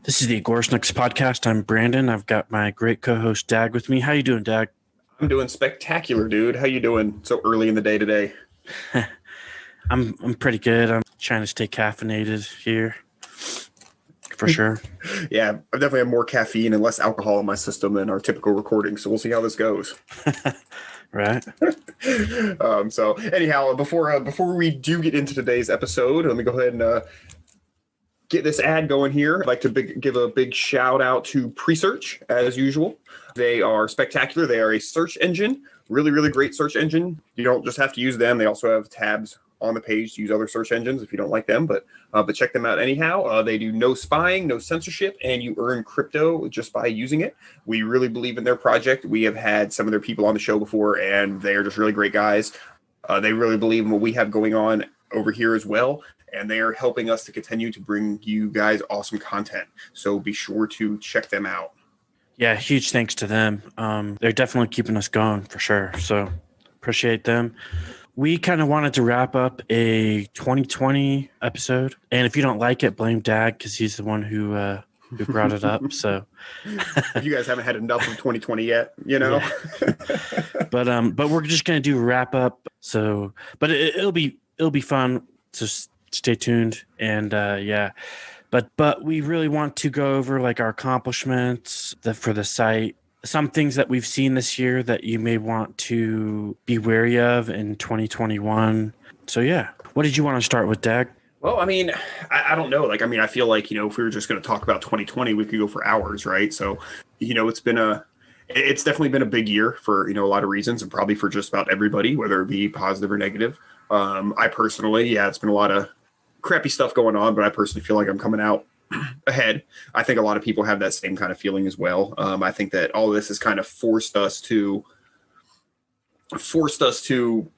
This is the Agorist Nexus podcast. I'm Brandon. I've got my great co-host Dag with me. How you doing, Dag? I'm doing spectacular, dude. How you doing so early in the day today? I'm pretty good. I'm trying to stay caffeinated here for sure. Yeah, I definitely have more caffeine and less alcohol in my system than our typical recording, so we'll see how this goes. Right. So anyhow, before we do get into today's episode, let me go ahead and get this ad going here. I'd like to give a big shout out to Presearch, as usual. They are spectacular. They are a search engine, really, really great search engine. You don't just have to use them. They also have tabs on the page to use other search engines if you don't like them, but check them out anyhow. They do no spying, no censorship, and you earn crypto just by using it. We really believe in their project. We have had some of their people on the show before, and they are just really great guys. They really believe in what we have going on over here as well, and they are helping us to continue to bring you guys awesome content. So be sure to check them out. Yeah, huge thanks to them. They're definitely keeping us going for sure. So appreciate them. We kind of wanted to wrap up a 2020 episode, and if you don't like it, blame Dag because he's the one who brought it up. So if you guys haven't had enough of 2020 yet, you know. Yeah. But we're just gonna do a wrap up. So, but it'll be fun. So stay tuned, and yeah. But we really want to go over like our accomplishments for the site. Some things that we've seen this year that you may want to be wary of in 2021. So, yeah. What did you want to start with, Dag? Well, I mean, I don't know. I feel like, if we were just going to talk about 2020, we could go for hours, right? So, it's definitely been a big year for, a lot of reasons and probably for just about everybody, whether it be positive or negative. I personally, it's been a lot of crappy stuff going on, but I personally feel like I'm coming out ahead. I think a lot of people have that same kind of feeling as well. I think that all this has kind of forced us to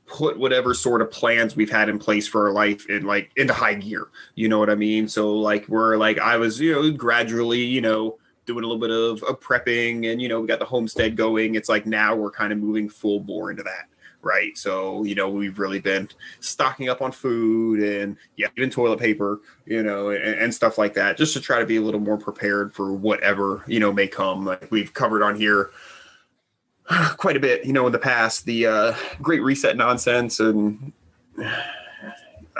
put whatever sort of plans we've had in place for our life into high gear. You know what I mean? So I was, gradually, doing a little bit of prepping and, we got the homestead going. It's like now we're kind of moving full bore into that. Right. So, we've really been stocking up on food and even toilet paper, and stuff like that, just to try to be a little more prepared for whatever, may come. Like we've covered on here quite a bit, in the past, the Great Reset nonsense and,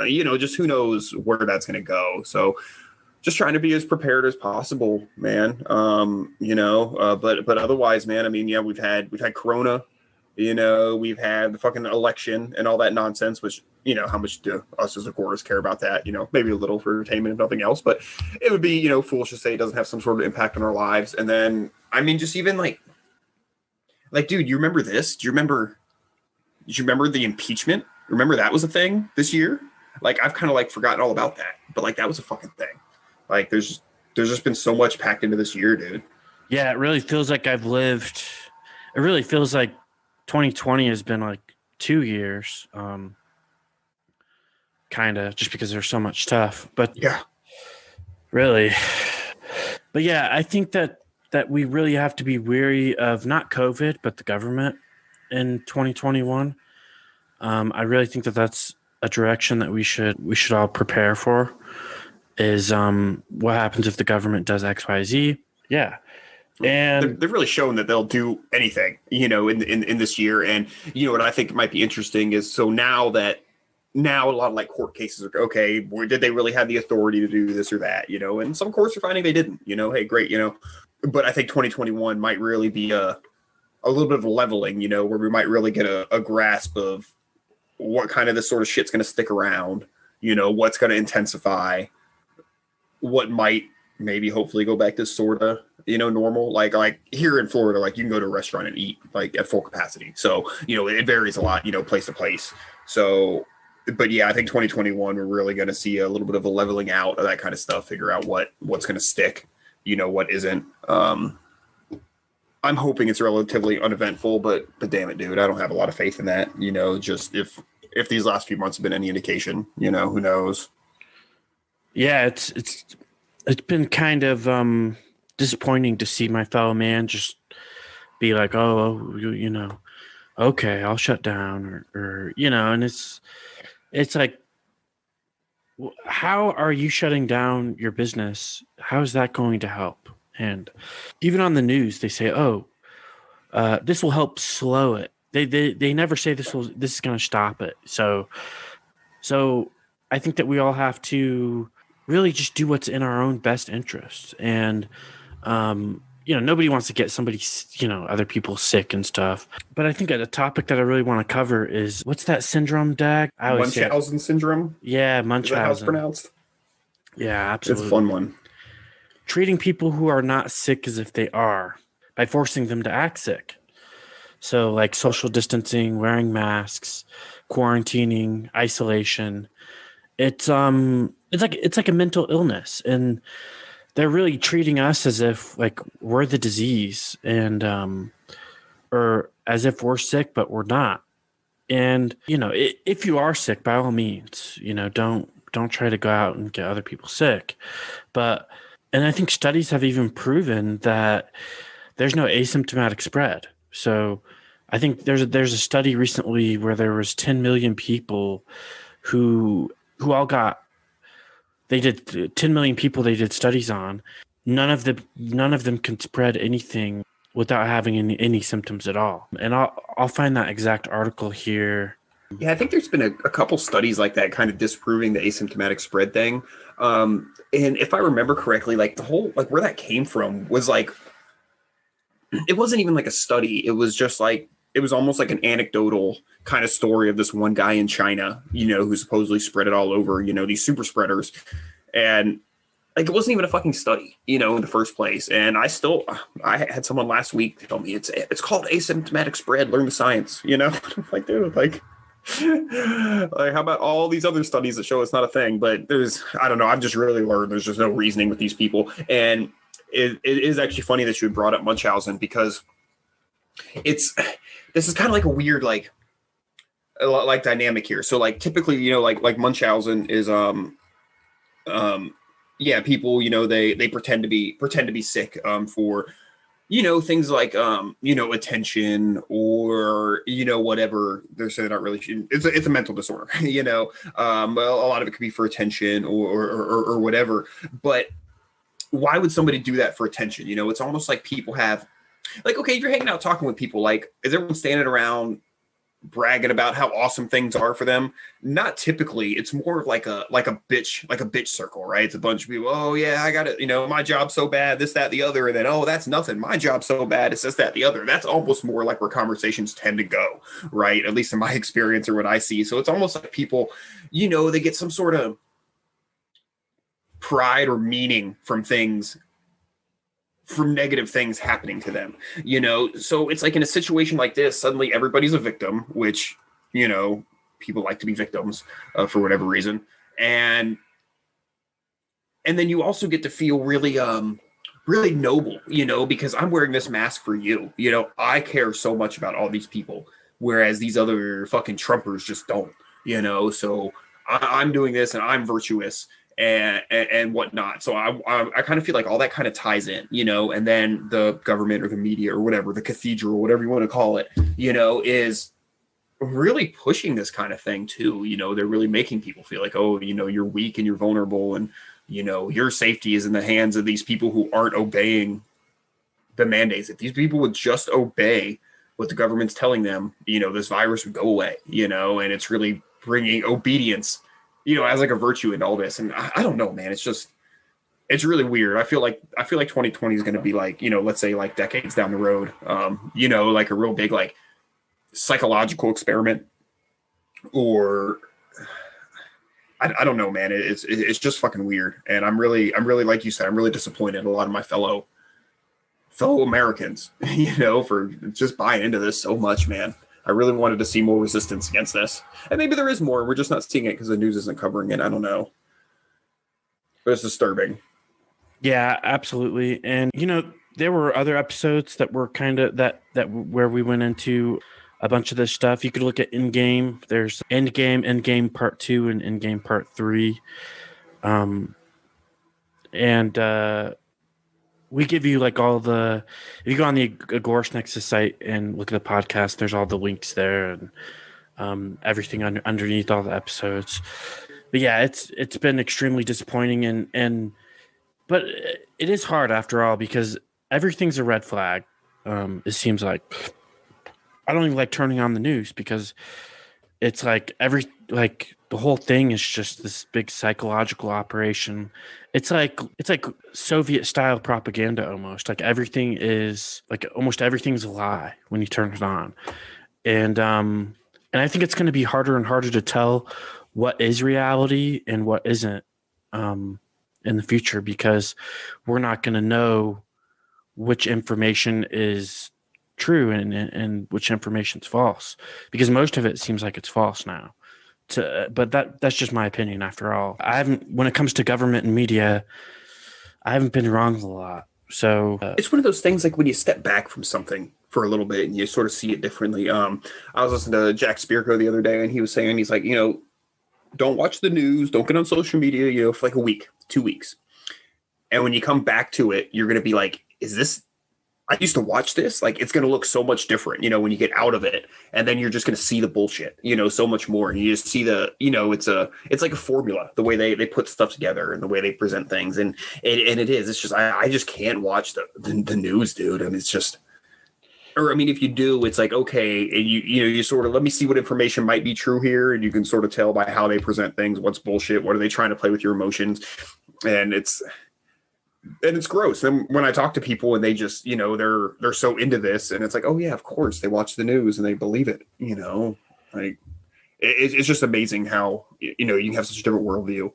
just who knows where that's going to go. So just trying to be as prepared as possible, man. But otherwise, man, I mean, we've had Corona. We've had the fucking election and all that nonsense, which, how much do us as Agorists care about that? Maybe a little for entertainment if nothing else, but it would be, foolish to say it doesn't have some sort of impact on our lives. And then, I mean, just even like, dude, you remember this? Did you remember the impeachment? Remember that was a thing this year? Like, I've kind of forgotten all about that, but that was a fucking thing. Like, there's just been so much packed into this year, dude. Yeah, it really feels like it really feels like 2020 has been 2 years, kind of, just because there's so much stuff. But yeah, really. But yeah, I think that we really have to be wary of not COVID, but the government in 2021. I really think that that's a direction that we should all prepare for. Is what happens if the government does X, Y, Z? Yeah. And they've really shown that they'll do anything, in this year. And, what I think might be interesting is, so now a lot of court cases are, okay, did they really have the authority to do this or that, and some courts are finding they didn't, hey, great, but I think 2021 might really be a little bit of leveling, where we might really get a grasp of what kind of this sort of shit's going to stick around, what's going to intensify, what might maybe hopefully go back to sort of, normal, like here in Florida, you can go to a restaurant and eat at full capacity. So, it varies a lot, place to place. So, but yeah, I think 2021, we're really going to see a little bit of a leveling out of that kind of stuff, figure out what's going to stick, what isn't. I'm hoping it's relatively uneventful, but damn it, dude, I don't have a lot of faith in that, just if these last few months have been any indication, who knows? Yeah, it's been kind of, disappointing to see my fellow man just be like, oh, okay, I'll shut down or and it's like how are you shutting down your business? How is that going to help? And even on the news, they say, "Oh, this will help slow it." They never say this is going to stop it. So I think that we all have to really just do what's in our own best interest. And nobody wants to get somebody, other people sick and stuff. But I think a topic that I really want to cover is, what's that syndrome, Dag? I always say Munchausen syndrome. Yeah, Munchausen. Is that how it's pronounced? Yeah, absolutely. It's a fun one. Treating people who are not sick as if they are, by forcing them to act sick. So like social distancing, wearing masks, quarantining, isolation. It's like a mental illness, and they're really treating us as if like we're the disease, and or as if we're sick but we're not. And if you are sick, by all means, don't try to go out and get other people sick. And I think studies have even proven that there's no asymptomatic spread. So I think there's a study recently where there was 10 million people who all got, they did 10 million people they did studies on. None of them can spread anything without having any symptoms at all. And I'll find that exact article here. Yeah, I think there's been a couple studies like that kind of disproving the asymptomatic spread thing. And if I remember correctly, like the whole, like where that came from was like, it wasn't even like a study. It was just like, it was almost like an anecdotal kind of story of this one guy in China, who supposedly spread it all over, these super spreaders. And like, it wasn't even a fucking study, in the first place. And I had someone last week tell me it's called asymptomatic spread. Learn the science, like, dude, like how about all these other studies that show it's not a thing? But I don't know. I've just really learned there's just no reasoning with these people. And it is actually funny that you brought up Munchausen, because this is kind of like a weird, like dynamic here. So like typically, like Munchausen is, people, they pretend to be sick, for, things like, attention or, whatever they're saying. Not really. It's a mental disorder, well, a lot of it could be for attention or whatever. But why would somebody do that for attention? It's almost like people have, like, okay, you're hanging out talking with people, like, is everyone standing around bragging about how awesome things are for them? Not typically. It's more of like a bitch circle, right? It's a bunch of people. Oh yeah, I got it. My job's so bad, this, that, the other. And then, oh, that's nothing. My job's so bad, it's this, that, the other. That's almost more like where conversations tend to go, right? At least in my experience or what I see. So it's almost like people, they get some sort of pride or meaning from negative things happening to them, so it's like in a situation like this, suddenly everybody's a victim, which, people like to be victims, for whatever reason. And then you also get to feel really, really noble, because I'm wearing this mask for you, I care so much about all these people, whereas these other fucking Trumpers just don't, so I'm doing this and I'm virtuous and whatnot. So I kind of feel like all that kind of ties in, and then the government or the media or whatever, the cathedral, whatever you want to call it, is really pushing this kind of thing too. They're really making people feel like, oh, you're weak and you're vulnerable, and, your safety is in the hands of these people who aren't obeying the mandates. If these people would just obey what the government's telling them, this virus would go away, and it's really bringing obedience, as like a virtue in all this. And I don't know, man, it's really weird. I feel like 2020 is going to be like, let's say like decades down the road, like a real big, like psychological experiment, or I don't know, man. It's just fucking weird. And I'm really, like you said, I'm really disappointed in a lot of my fellow Americans, for just buying into this so much, man. I really wanted to see more resistance against this. And maybe there is more. We're just not seeing it because the news isn't covering it. I don't know. But it's disturbing. Yeah, absolutely. And, there were other episodes that were kind of that where we went into a bunch of this stuff. You could look at Endgame. There's Endgame Part 2 and Endgame Part 3. We give you like all the, if you go on the Agorist Nexus site and look at the podcast, there's all the links there and everything underneath all the episodes. yeah, it's been extremely disappointing, but it is hard after all because everything's a red flag. It seems like I don't even like turning on the news because it's like the whole thing is just this big psychological operation. It's like Soviet style propaganda almost. Like everything is like almost everything's a lie when you turn it on. And I think it's going to be harder and harder to tell what is reality and what isn't in the future because we're not going to know which information is true and which information is false because most of it seems like it's false now. But that's just my opinion. After all, when it comes to government and media, I haven't been wrong a lot. So it's one of those things like when you step back from something for a little bit and you sort of see it differently. I was listening to Jack Spirko the other day and he was saying, he's like, don't watch the news, don't get on social media, for like a week, 2 weeks. And when you come back to it, you're going to be like, is this, I used to watch this, like it's going to look so much different, when you get out of it, and then you're just going to see the bullshit, so much more. And you just see the, it's like a formula, the way they put stuff together and the way they present things. And it's just, I just can't watch the news, dude. And it's just, if you do, it's like, okay. And you sort of, let me see what information might be true here. And you can sort of tell by how they present things, what's bullshit. What are they trying to play with your emotions? And it's gross. And when I talk to people and they just, they're so into this and it's like, oh yeah, of course they watch the news and they believe it, like it's just amazing how, you can have such a different worldview.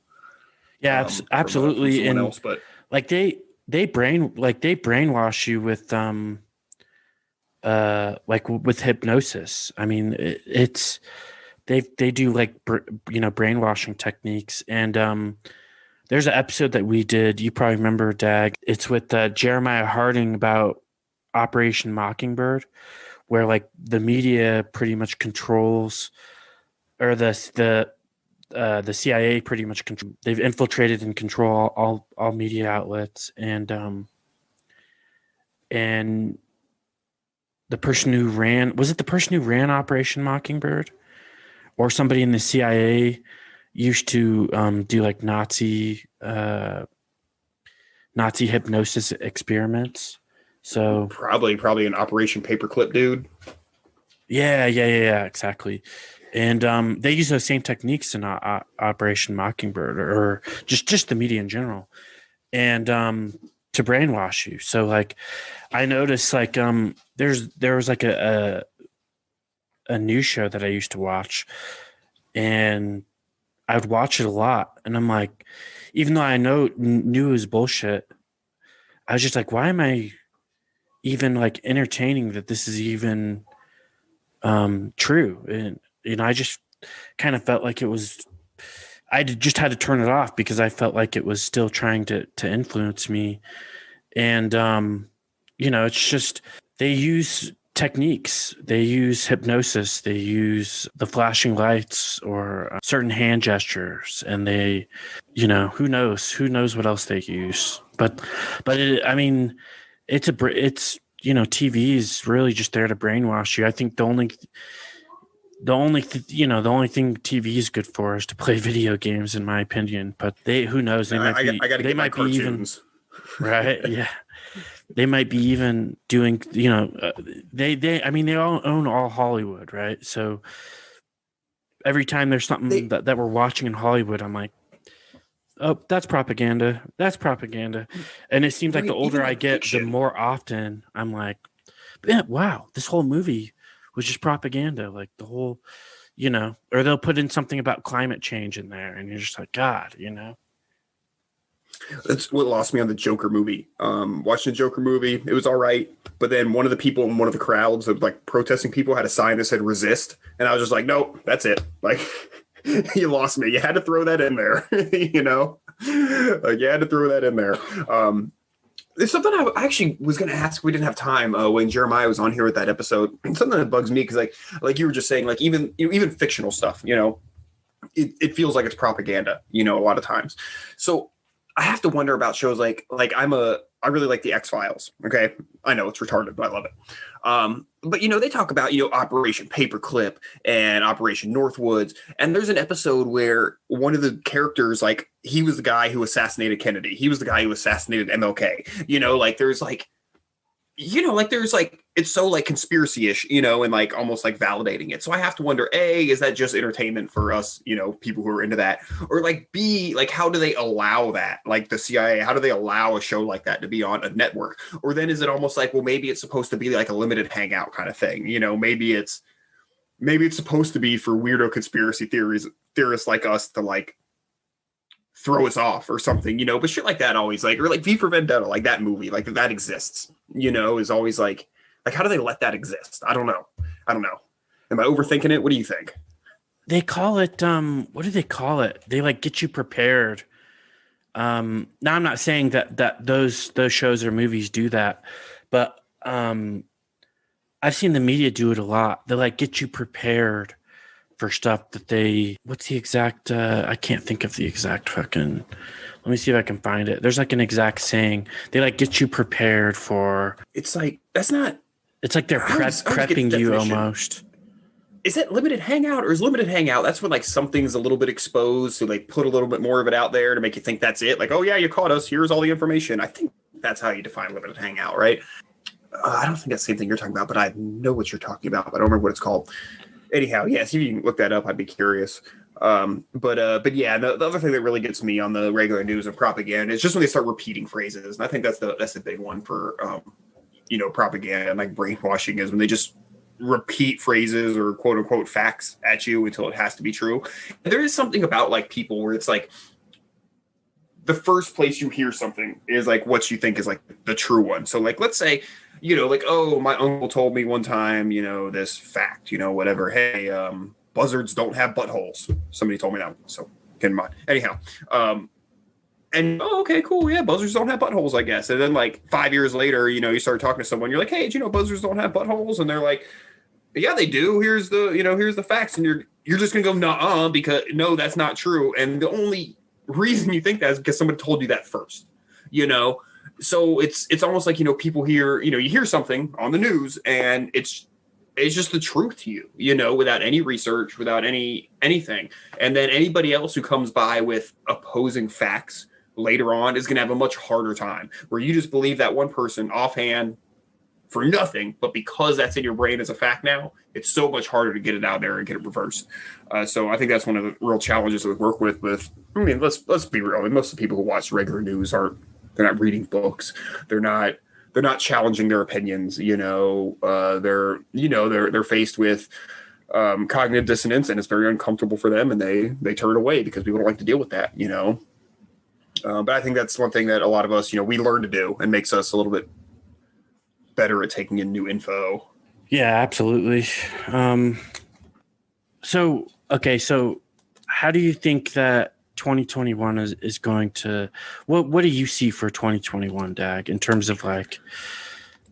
Yeah, absolutely. From else, but like they brainwash you with, like with hypnosis. I mean, they do like, brainwashing techniques and, there's an episode that we did. You probably remember, Dag. It's with Jeremiah Harding about Operation Mockingbird, where like the media pretty much controls, or the CIA pretty much control. They've infiltrated and control all media outlets, and the person who ran Operation Mockingbird, or somebody in the CIA used to do like Nazi hypnosis experiments. So probably an Operation Paperclip dude. Yeah, exactly. And they use those same techniques in Operation Mockingbird, or just the media in general, and to brainwash you. So like, I noticed like there was like a news show that I used to watch, and I would watch it a lot, and I'm like, even though I knew it was bullshit, I was just like, why am I even like entertaining that this is even true? And I just kind of felt like it was. I just had to turn it off because I felt like it was still trying to influence me, and it's just they use techniques, they use hypnosis, they use the flashing lights or certain hand gestures, and they, who knows what else they use. But TV is really just there to brainwash you. I think the only thing TV is good for is to play video games, in my opinion. But who knows? They might be even right. Yeah. They might be even doing, they all own all Hollywood, right? So every time there's something that we're watching in Hollywood, I'm like, oh, that's propaganda. That's propaganda. And it seems like the older I get, the more often I'm like, yeah, wow, this whole movie was just propaganda. Like the whole, or they'll put in something about climate change in there. And you're just like, God, That's what lost me on the Joker movie. Watching the Joker movie, it was all right. But then one of the people in one of the crowds of like protesting people had a sign that said resist. And I was just like, nope, that's it. Like, you lost me. You had to throw that in there, like you had to throw that in there. There's something I actually was going to ask. We didn't have time when Jeremiah was on here with that episode. Something that bugs me because like you were just saying, like even fictional stuff, it feels like it's propaganda, a lot of times. So I have to wonder about shows like I really like the X-Files. Okay. I know it's retarded, but I love it. But they talk about, Operation Paperclip and Operation Northwoods. And there's an episode where one of the characters, like, he was the guy who assassinated Kennedy. He was the guy who assassinated MLK. There's it's so like conspiracy-ish, and like almost like validating it. So I have to wonder, A, is that just entertainment for us, people who are into that? Or like B, like how do they allow that? Like the CIA, how do they allow a show like that to be on a network? Or then is it almost like, well, maybe it's supposed to be like a limited hangout kind of thing. Maybe it's supposed to be for weirdo conspiracy theorists like us to like throw us off or something, but shit like that always or like V for Vendetta, like that movie, like that exists, is always like how do they let that exist? I don't know. Am I overthinking it? What do you think? They call it, what do they call it? They like get you prepared. Now I'm not saying that those shows or movies do that, but I've seen the media do it a lot. They like get you prepared for stuff that what's the exact, I can't think of the exact fucking, let me see if I can find it. There's like an exact saying. They like get you prepared for. It's like, that's not. It's like they're prepping you almost. Is that limited hangout, or is limited hangout? That's when like something's a little bit exposed. So they put a little bit more of it out there to make you think that's it. Like, oh yeah, you caught us. Here's all the information. I think that's how you define limited hangout, right? I don't think that's the same thing you're talking about, but I know what you're talking about. But I don't remember what it's called. Anyhow, yes, if you can look that up, I'd be curious. But yeah, the other thing that really gets me on the regular news and propaganda is just when they start repeating phrases, and I think that's the big one for propaganda and like brainwashing, is when they just repeat phrases or quote unquote facts at you until it has to be true. And there is something about like people where it's like the first place you hear something is like what you think is like the true one. So like, let's say, oh, my uncle told me one time, this fact, whatever. Hey, buzzards don't have buttholes. Somebody told me that. So keep in mind. Anyhow, okay, cool. Yeah, buzzards don't have buttholes, I guess. And then like 5 years later, you start talking to someone. You're like, hey, did you know buzzards don't have buttholes? And they're like, yeah, they do. Here's the facts. And you're just gonna go, nuh-uh, because no, that's not true. And the only reason you think that is because someone told you that first. So it's almost like, people hear, you hear something on the news and it's just the truth to you, without any research, without anything. And then anybody else who comes by with opposing facts later on is going to have a much harder time, where you just believe that one person offhand for nothing, but because that's in your brain as a fact now, it's so much harder to get it out there and get it reversed. So I think that's one of the real challenges that we work with, let's be real. I mean, most of the people who watch regular news they're not reading books. They're not challenging their opinions. They're faced with cognitive dissonance, and it's very uncomfortable for them, and they turn away because people don't like to deal with that. But I think that's one thing that a lot of us, we learn to do, and makes us a little bit better at taking in new info. Yeah, absolutely. So how do you think that 2021 is going to, what do you see for 2021, Dag, in terms of like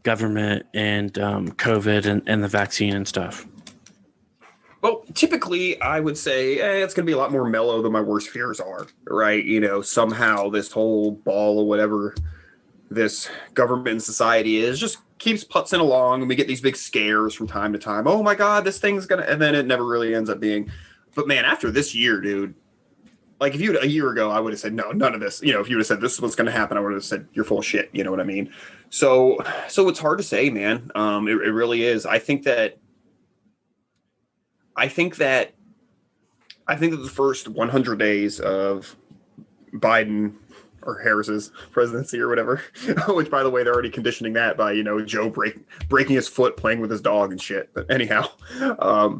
government and COVID and the vaccine and stuff? Well, typically I would say it's going to be a lot more mellow than my worst fears are, right? Somehow this whole ball of whatever this government and society is just keeps putzing along, and we get these big scares from time to time. Oh my God, this thing's going to, and then it never really ends up being. But man, after this year, dude, like if a year ago, I would have said, no, none of this, if you would have said this is what's going to happen, I would have said, you're full of shit. You know what I mean? So it's hard to say, man. It really is. I think that the first 100 days of Biden or Harris's presidency or whatever, which by the way, they're already conditioning that by, Joe breaking his foot, playing with his dog and shit. But anyhow, I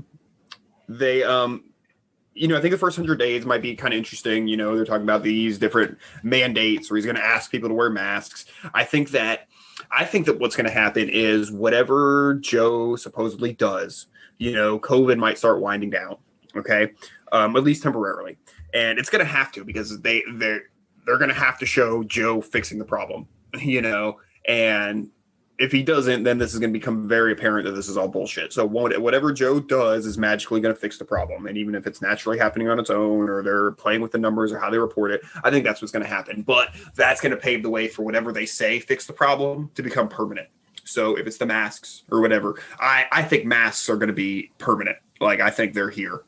think the first 100 days might be kind of interesting. They're talking about these different mandates where he's going to ask people to wear masks. I think that what's going to happen is whatever Joe supposedly does, COVID might start winding down. Okay. At least temporarily. And it's going to have to, because they're going to have to show Joe fixing the problem, and if he doesn't, then this is going to become very apparent that this is all bullshit. So whatever Joe does is magically going to fix the problem. And even if it's naturally happening on its own, or they're playing with the numbers or how they report it, I think that's what's going to happen. But that's going to pave the way for whatever they say fix the problem to become permanent. So if it's the masks or whatever, I think masks are going to be permanent. Like, I think they're here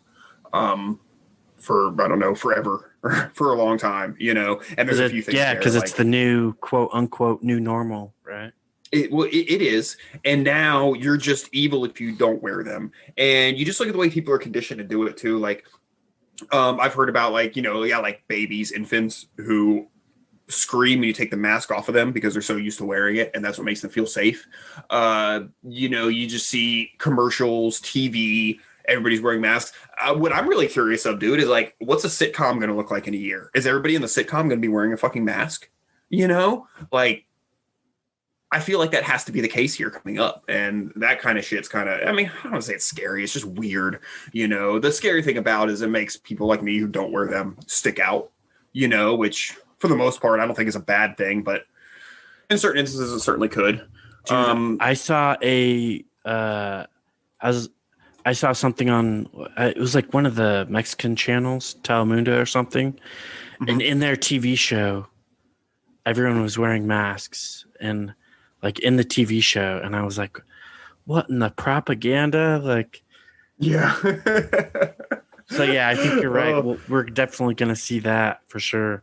for, I don't know, forever or for a long time, you know. And there's a few things. Yeah, because it's the new quote unquote new normal, right? It is. And now you're just evil if you don't wear them. And you just look at the way people are conditioned to do it too. Like, I've heard about, like, you know, like babies, infants who scream when you take the mask off of them because they're so used to wearing it, and that's what makes them feel safe. You know, you just see commercials, TV, everybody's wearing masks. What I'm really curious of, dude, is like, what's a sitcom going to look like in a year? Is everybody in the sitcom going to be wearing a fucking mask? You know, like, I feel like that has to be the case here coming up. And that kind of shit's kind of, I mean, I don't want to say it's scary. It's just weird. You know, the scary thing about it is it makes people like me who don't wear them stick out, you know, which for the most part, I don't think is a bad thing, but in certain instances, it certainly could. Dude, I saw I saw something on, it was like one of the Mexican channels, Telemundo or something. Mm-hmm. And in their TV show, everyone was wearing masks, and like in the TV show. And I was like, what in the propaganda? Like, yeah. So yeah, I think you're right. We're definitely going to see that for sure.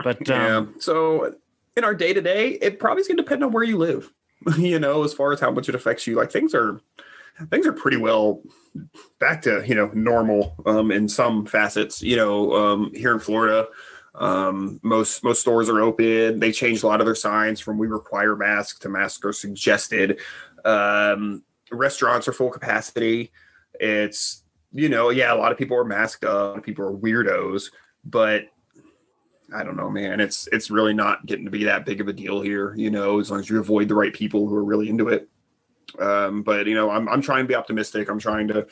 But yeah. So in our day to day, it probably is going to depend on where you live, you know, as far as how much it affects you. Like, things are pretty well back to, you know, normal in some facets, you know, here in Florida. Most stores are open. They changed a lot of their signs from "we require masks" to "masks are suggested." Restaurants are full capacity. It's, you know, yeah, a lot of people are masked up. A lot of people are weirdos, but I don't know, man. It's really not getting to be that big of a deal here, you know, as long as you avoid the right people who are really into it. But you know, I'm trying to be optimistic. I'm trying to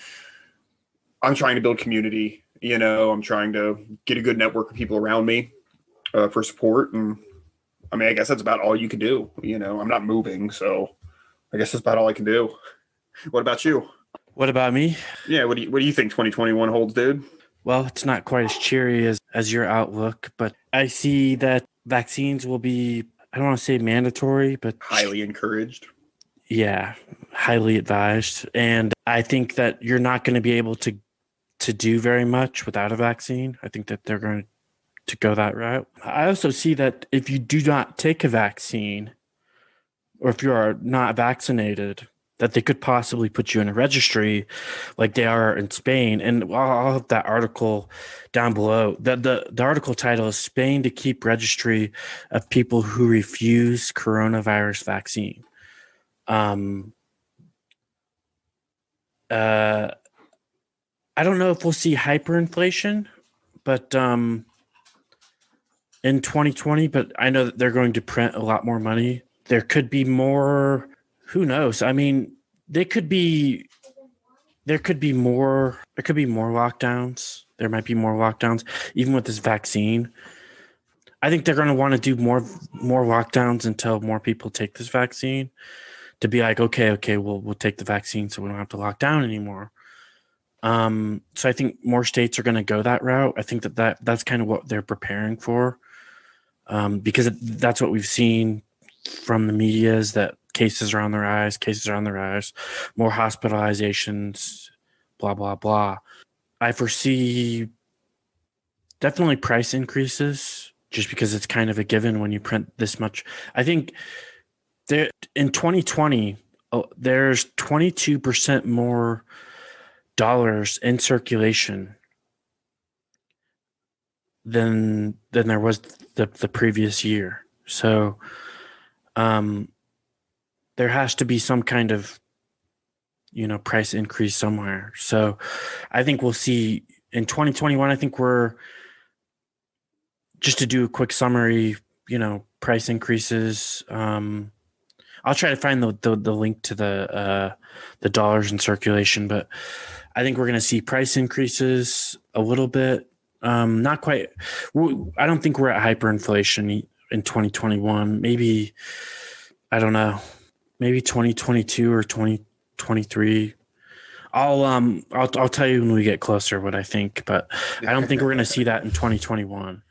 build community. You know, I'm trying to get a good network of people around me for support. And I mean, I guess that's about all you can do. You know, I'm not moving, so I guess that's about all I can do. What about you? What about me? Yeah, what do you think 2021 holds, dude? Well, it's not quite as cheery as your outlook, but I see that vaccines will be, I don't want to say mandatory, but highly encouraged. Yeah, highly advised. And I think that you're not going to be able to do very much without a vaccine. I think that they're going to go that route. I also see that if you do not take a vaccine, or if you are not vaccinated, that they could possibly put you in a registry like they are in Spain. And I'll have that article down below. The article title is "Spain to Keep Registry of People Who Refuse Coronavirus Vaccine." I don't know if we'll see hyperinflation, but in 2020, but I know that they're going to print a lot more money. There could be more, who knows? I mean, there could be more lockdowns. There might be more lockdowns, even with this vaccine. I think they're going to want to do more lockdowns until more people take this vaccine, to be like, okay, we'll take the vaccine so we don't have to lock down anymore. So I think more states are going to go that route. I think that's kind of what they're preparing for, because that's what we've seen from the media, is that cases are on the rise, more hospitalizations, blah, blah, blah. I foresee definitely price increases, just because it's kind of a given when you print this much. I think there in 2020, there's 22% more dollars in circulation than there was the previous year. So there has to be some kind of, you know, price increase somewhere. So I think we'll see in 2021, I think we're, just to do a quick summary, you know, price increases. I'll try to find the link to the dollars in circulation, but I think we're going to see price increases a little bit. Not quite. I don't think we're at hyperinflation in 2021. Maybe, I don't know. maybe 2022 or 2023. I'll tell you when we get closer what I think, but I don't think we're going to see that in 2021.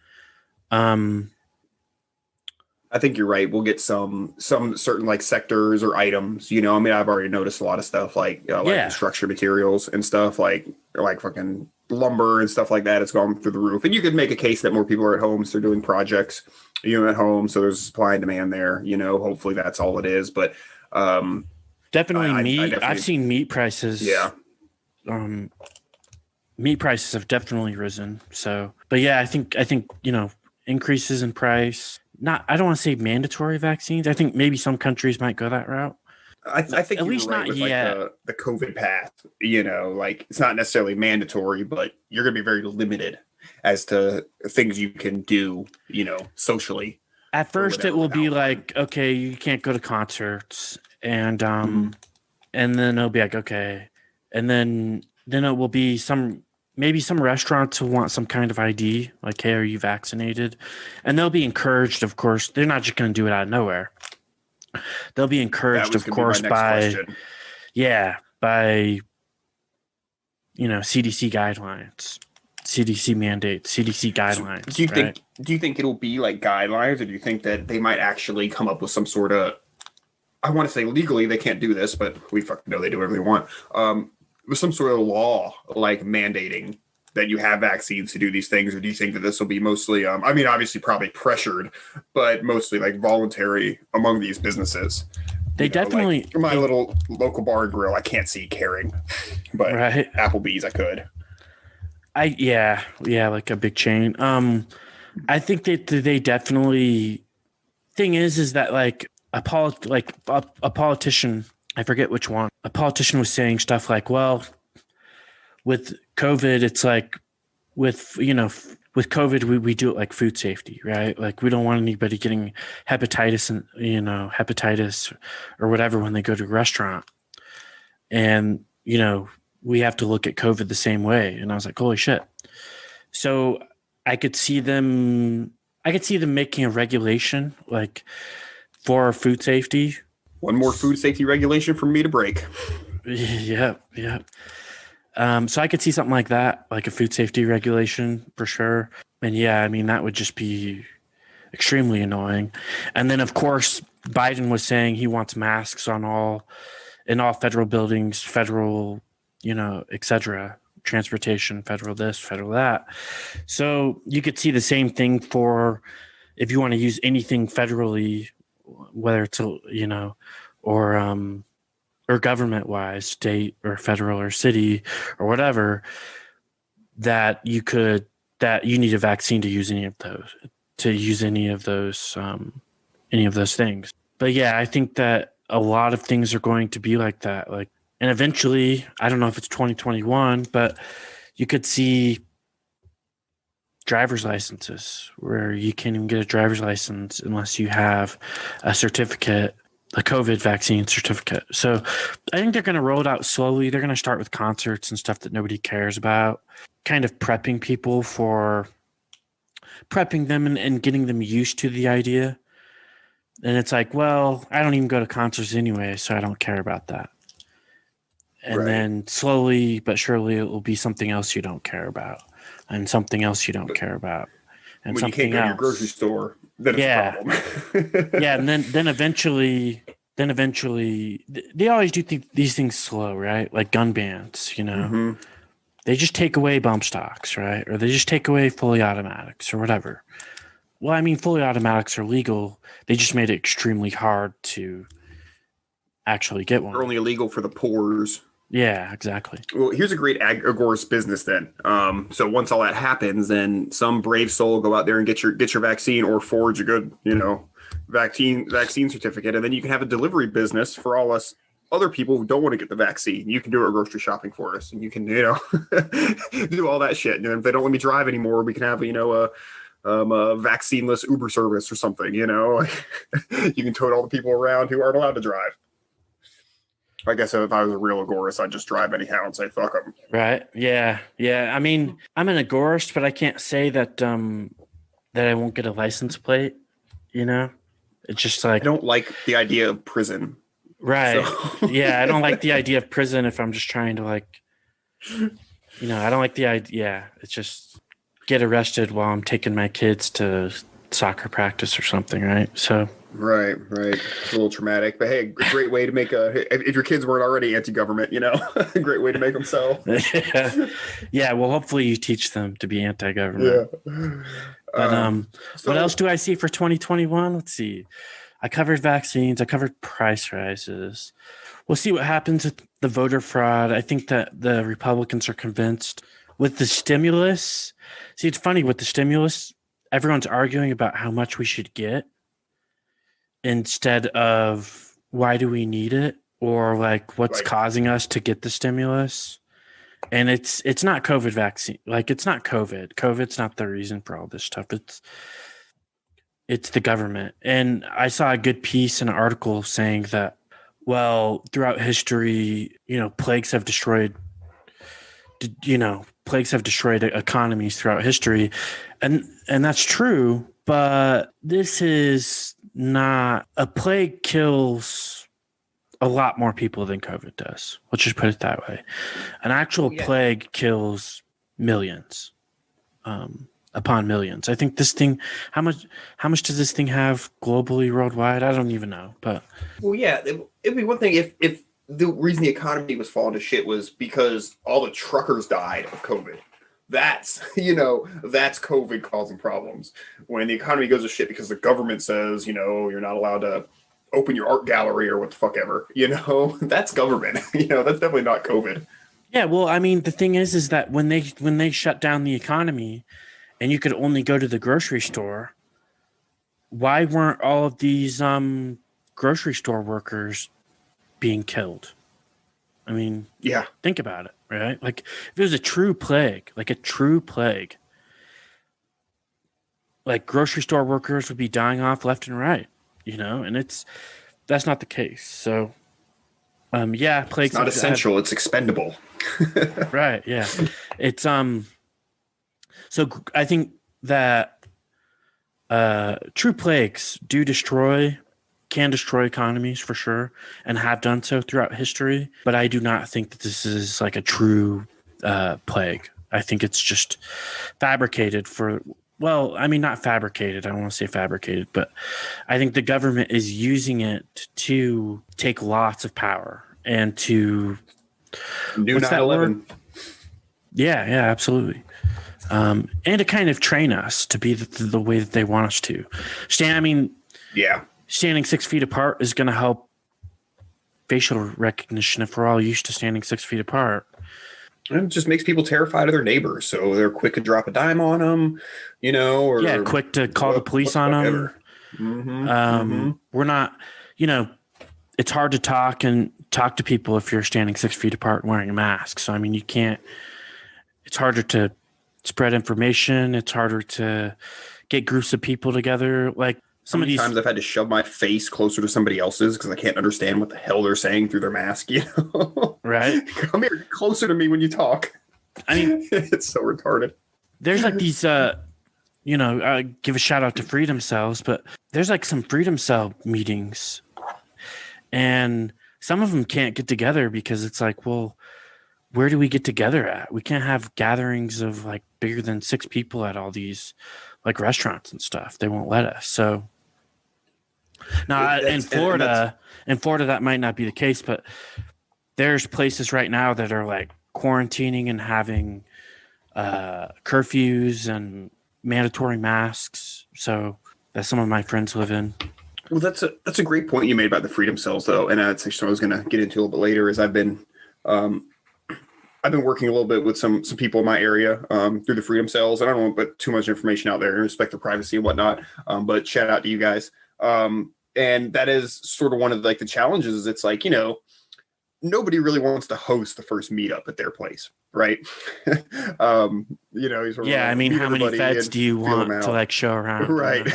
I think you're right. We'll get some certain like sectors or items. I mean, I've already noticed a lot of stuff like construction materials and stuff like fucking lumber and stuff like that. It's gone through the roof. And you could make a case that more people are at home, so they're doing projects, at home. So there's supply and demand there. Hopefully that's all it is. But definitely meat. I've seen meat prices. Yeah. Meat prices have definitely risen. So, but yeah, I think increases in price. I don't want to say mandatory vaccines. I think maybe some countries might go that route. I think at least not with yet. Like the COVID path, like it's not necessarily mandatory, but you're going to be very limited as to things you can do, socially. At first it will be like, okay, you can't go to concerts and and then it'll be like, okay. And then it will be maybe some restaurants will want some kind of ID, like, hey, are you vaccinated? And they'll be encouraged, of course. They're not just going to do it out of nowhere. They'll be encouraged, of course, by CDC guidelines, CDC mandates, CDC guidelines. So do you think it'll be like guidelines, or do you think that they might actually come up with some sort of, I want to say legally they can't do this, but we fucking know they do whatever they want. With some sort of law like mandating that you have vaccines to do these things, or do you think that this will be mostly, I mean, obviously probably pressured, but mostly like voluntary among these businesses? They definitely, like my little local bar and grill, I can't see caring, but Applebee's I could. Like a big chain. I think that they definitely. Thing is that like a politician. I forget which one. A politician was saying stuff like, well, with COVID, it's like with COVID, we do it like food safety, right? Like we don't want anybody getting hepatitis or whatever when they go to a restaurant. And, we have to look at COVID the same way. And I was like, holy shit. So I could see them making a regulation like for food safety. One more food safety regulation for me to break. Yeah. So I could see something like that, like a food safety regulation for sure. And yeah, I mean, that would just be extremely annoying. And then, of course, Biden was saying he wants masks in all federal buildings, federal, et cetera, transportation, federal this, federal that. So you could see the same thing for if you want to use anything federally, whether it's, or government wise, state or federal or city or whatever, that you need a vaccine to use any of those things. But yeah, I think that a lot of things are going to be like that. Like, and eventually, I don't know if it's 2021, but you could see driver's licenses where you can't even get a driver's license unless you have a certificate, a COVID vaccine certificate. So I think they're going to roll it out slowly. They're going to start with concerts and stuff that nobody cares about, kind of prepping them and getting them used to the idea. And it's like, well, I don't even go to concerts anyway, so I don't care about that. And then slowly but surely it will be something else you don't care about, and something else you don't care about, and when something you can't go else. To your grocery store, then it's a problem. Yeah, and then eventually, they always do these things slow, right? Like gun bans, Mm-hmm. They just take away bump stocks, right? Or they just take away fully automatics or whatever. Well, I mean, fully automatics are legal. They just made it extremely hard to actually get one. They're only illegal for the poors. Yeah, exactly. Well, here's a great Agorist business then. So once all that happens, then some brave soul will go out there and get your vaccine or forge a good, vaccine certificate, and then you can have a delivery business for all us other people who don't want to get the vaccine. You can do our grocery shopping for us, and you can, do all that shit. And if they don't let me drive anymore, we can have, a vaccineless Uber service or something. You can tote all the people around who aren't allowed to drive. I guess if I was a real Agorist, I'd just drive anyhow and say, fuck them. Right. Yeah. I mean, I'm an Agorist, but I can't say that that I won't get a license plate, It's just like... I don't like the idea of prison. Right. So Yeah, I don't like the idea of prison if I'm just trying to like, I don't like the idea. Yeah, it's just get arrested while I'm taking my kids to soccer practice or something, right? So right. It's a little traumatic, but hey, a great way to make if your kids weren't already anti-government, a great way to make them sell. yeah, well, hopefully you teach them to be Yeah. anti-government. But what else So do I see for 2021? Let's see. I covered vaccines. I covered price rises. We'll see what happens with the voter fraud. I think that the Republicans are convinced with the stimulus. See, it's funny with the stimulus, everyone's arguing about how much we should get instead of why do we need it or like what's right. causing us to get the stimulus. And it's not COVID vaccine. Like it's not COVID. COVID's not the reason for all this stuff. It's the government. And I saw a good piece in an article saying that, well, throughout history, plagues have destroyed economies throughout history. And that's true, but this is not a plague kills a lot more people than COVID does. Let's just put it that way. An actual plague kills millions. Upon millions. I think this thing, how much does this thing have globally, worldwide? I don't even know. But it'd be one thing if the reason the economy was falling to shit was because all the truckers died of COVID. That's that's COVID causing problems. When the economy goes to shit because the government says you're not allowed to open your art gallery or what the fuck ever. That's government. That's definitely not COVID. Yeah, well, I mean, the thing is that when they shut down the economy. And you could only go to the grocery store. Why weren't all of these grocery store workers being killed? I mean, yeah. Think about it, right? Like if it was a true plague, like grocery store workers would be dying off left and right, and that's not the case. So, plagues. It's not essential. It's expendable. Right. Yeah. It's So I think that true plagues can destroy economies for sure, and have done so throughout history. But I do not think that this is like a true plague. I think it's just fabricated not fabricated. I don't want to say fabricated, but I think the government is using it to take lots of power and to do 9/11. Yeah, absolutely. And to kind of train us to be the way that they want us to. Standing 6 feet apart is going to help facial recognition if we're all used to standing 6 feet apart. It just makes people terrified of their neighbors, so they're quick to drop a dime on them, or quick to call the police on them. Mm-hmm. We're not, it's hard to talk to people if you're standing 6 feet apart and wearing a mask. So I mean, it's harder to spread information. It's harder to get groups of people together. Like some of these times I've had to shove my face closer to somebody else's because I can't understand what the hell they're saying through their mask. Right? Come here, closer to me when you talk. I mean, it's so retarded. There's like these, give a shout out to Freedom Cells, but there's like some Freedom Cell meetings, and some of them can't get together because it's like, well, where do we get together at? We can't have gatherings of like bigger than 6 people at all these like restaurants and stuff. They won't let us. So now in Florida, that might not be the case, but there's places right now that are like quarantining and having curfews and mandatory masks. So that some of my friends live in. Well, that's a great point you made about the Freedom Cells, though, and that's actually what I was going to get into a little bit later. Is I've been working a little bit with some people in my area through the Freedom Cells, and I don't want to put too much information out there in respect to privacy and whatnot. But shout out to you guys. And that is sort of one of like the challenges. Is it's like nobody really wants to host the first meetup at their place, right? I mean, how many feds do you want to like show around, right?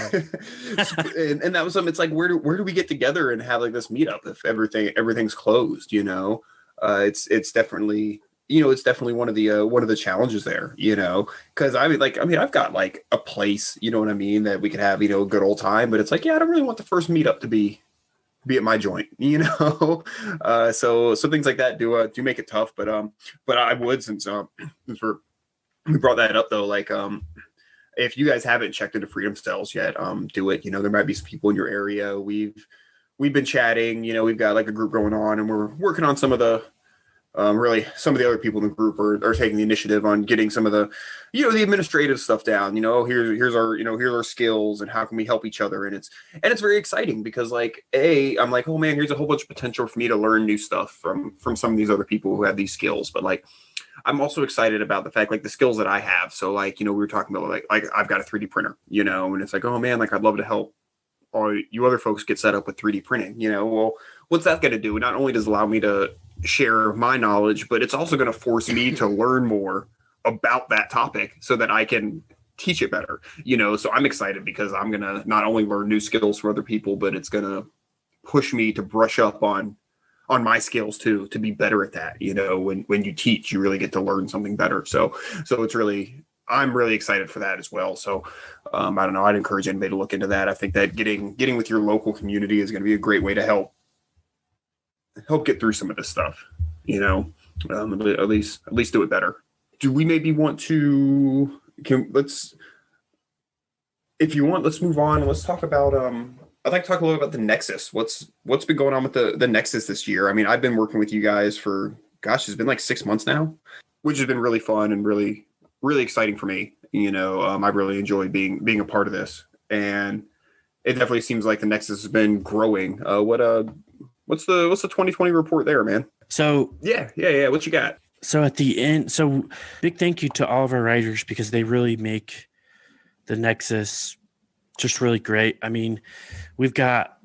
and that was something. It's like where do we get together and have like this meetup if everything's closed? It's definitely it's definitely one of the challenges there. Because I've got like a place, you know what I mean, that we could have a good old time, but it's like I don't really want the first meetup to be be at my joint, you know. So things like that do make it tough, but I would, since we brought that up though, like if you guys haven't checked into Freedom Cells yet, do it. You know, there might be some people in your area. We've been chatting, you know, we've got like a group going on, and we're working on some of the really some of the other people in the group are taking the initiative on getting some of the, you know, the administrative stuff down. You know, here's our, you know, here's our skills and how can we help each other. And it's very exciting because like, I'm like, oh man, here's a whole bunch of potential for me to learn new stuff from some of these other people who have these skills. But like, I'm also excited about the fact, like the skills that I have. So like, you know, we were talking about like I've got a 3D printer, you know, and it's like, oh man, like I'd love to help all you other folks get set up with 3D printing, you know. Well, what's that going to do? Not only does it allow me to share my knowledge, but it's also going to force me to learn more about that topic so that I can teach it better, you know. So I'm excited because I'm going to not only learn new skills from other people, but it's going to push me to brush up on my skills too, to be better at that. You know, when you teach, you really get to learn something better. So it's really, I'm really excited for that as well. So I don't know, I'd encourage anybody to look into that. I think that getting with your local community is going to be a great way to help get through some of this stuff, you know. At least do it better. Do we maybe want to, if you want, let's move on. Let's talk about, I'd like to talk a little about the Nexus. What's been going on with the Nexus this year? I mean, I've been working with you guys for, gosh, it's been like 6 months now, which has been really fun and really, really exciting for me. You know, I really enjoy being a part of this, and it definitely seems like the Nexus has been growing. What's the 2020 report there, man? So yeah. What you got? So at the end, so big thank you to all of our writers because they really make the Nexus just really great. I mean, we've got,